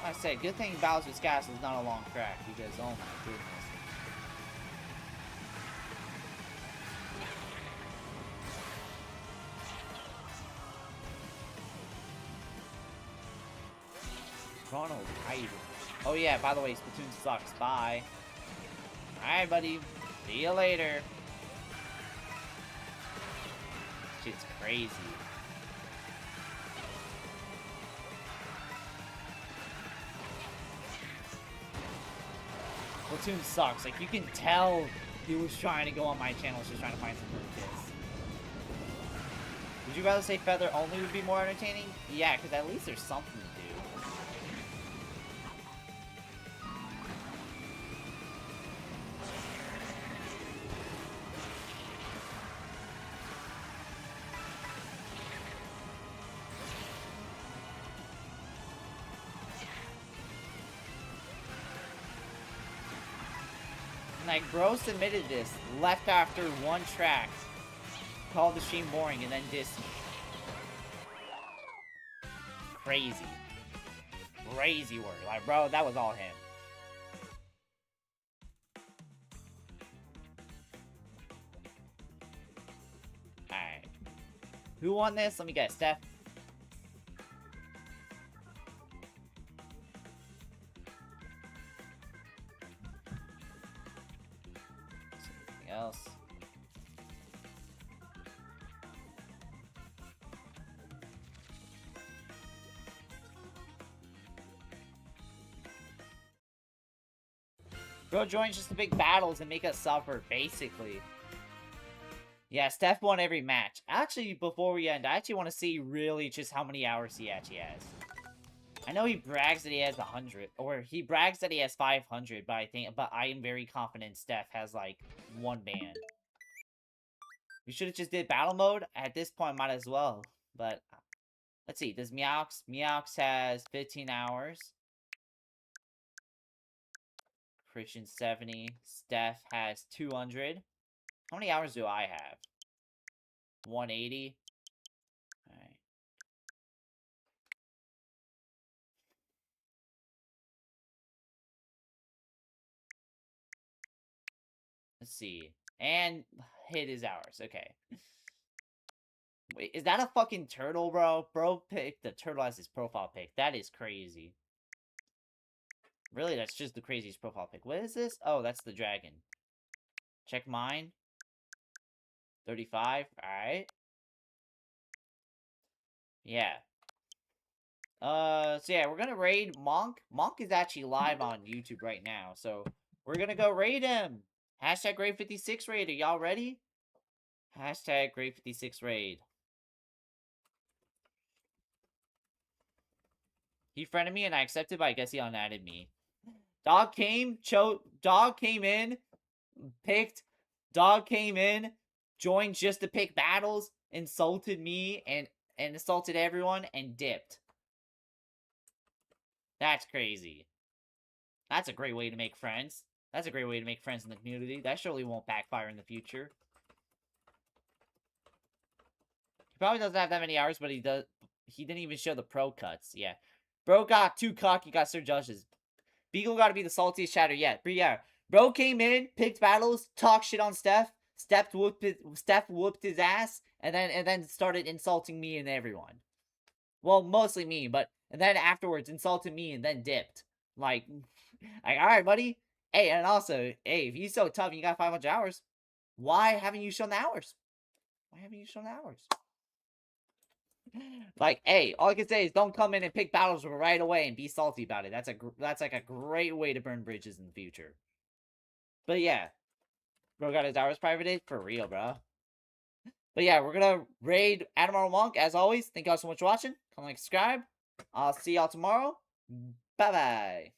Like I said, good thing Bowser's Castle is not a long track because, oh my goodness. Bronchitis. Oh yeah, by the way, Splatoon sucks. Bye. Alright, buddy. See you later. Shit's crazy. Splatoon sucks. Like, you can tell he was trying to go on my channel, just trying to find some kids. Would you rather say Feather only would be more entertaining? Yeah, because at least there's something to do. Like, bro submitted this, left after one track, called the stream boring, and then dissed me. Crazy. Crazy word. Like, bro, that was all him. Alright. Who won this? Let me guess. Steph? Else. Bro joins just the big battles and make us suffer, basically. Yeah, Steph won every match. Actually, before we end, I actually want to see really just how many hours he actually has. I know he brags that he has 100, or he brags that he has 500, but I am very confident Steph has, like, one band. We should have just did battle mode. At this point, might as well. But, let's see. Does Meowx has 15 hours. Christian 70. Steph has 200. How many hours do I have? 180. Alright. Let's see. And hit his hours. Okay. Wait, is that a fucking turtle, bro? Bro picked the turtle as his profile pic. That is crazy. Really, that's just the craziest profile pic. What is this? Oh, that's the dragon. Check mine. 35. Alright. Yeah. So yeah, we're gonna raid Monk. Monk is actually live on YouTube right now, so we're gonna go raid him. Hashtag Grade 56 raid. Are y'all ready? Hashtag Grade 56 raid. He friended me and I accepted, but I guess he unadded me. Dog came in, picked. Dog came in, joined just to pick battles, insulted me and insulted everyone, and dipped. That's crazy. That's a great way to make friends. That's a great way to make friends in the community. That surely won't backfire in the future. He probably doesn't have that many hours, but he does. He didn't even show the pro cuts. Yeah. Bro got too cocky, got Sir Judges. Beagle got to be the saltiest chatter yet. But yeah. Bro came in, picked battles, talked shit on Steph. Steph whooped his ass, and then started insulting me and everyone. Well, mostly me, but and then afterwards insulted me and then dipped. Like, alright, buddy. Hey, and also, hey, if you're so tough and you got 500 hours, why haven't you shown the hours? Why haven't you shown the hours? Like, hey, all I can say is don't come in and pick battles right away and be salty about it. That's like a great way to burn bridges in the future. But yeah, bro got his hours privated for real, bro. But yeah, we're gonna raid Admiral Monk as always. Thank y'all so much for watching. Comment, like, subscribe. I'll see y'all tomorrow. Bye bye.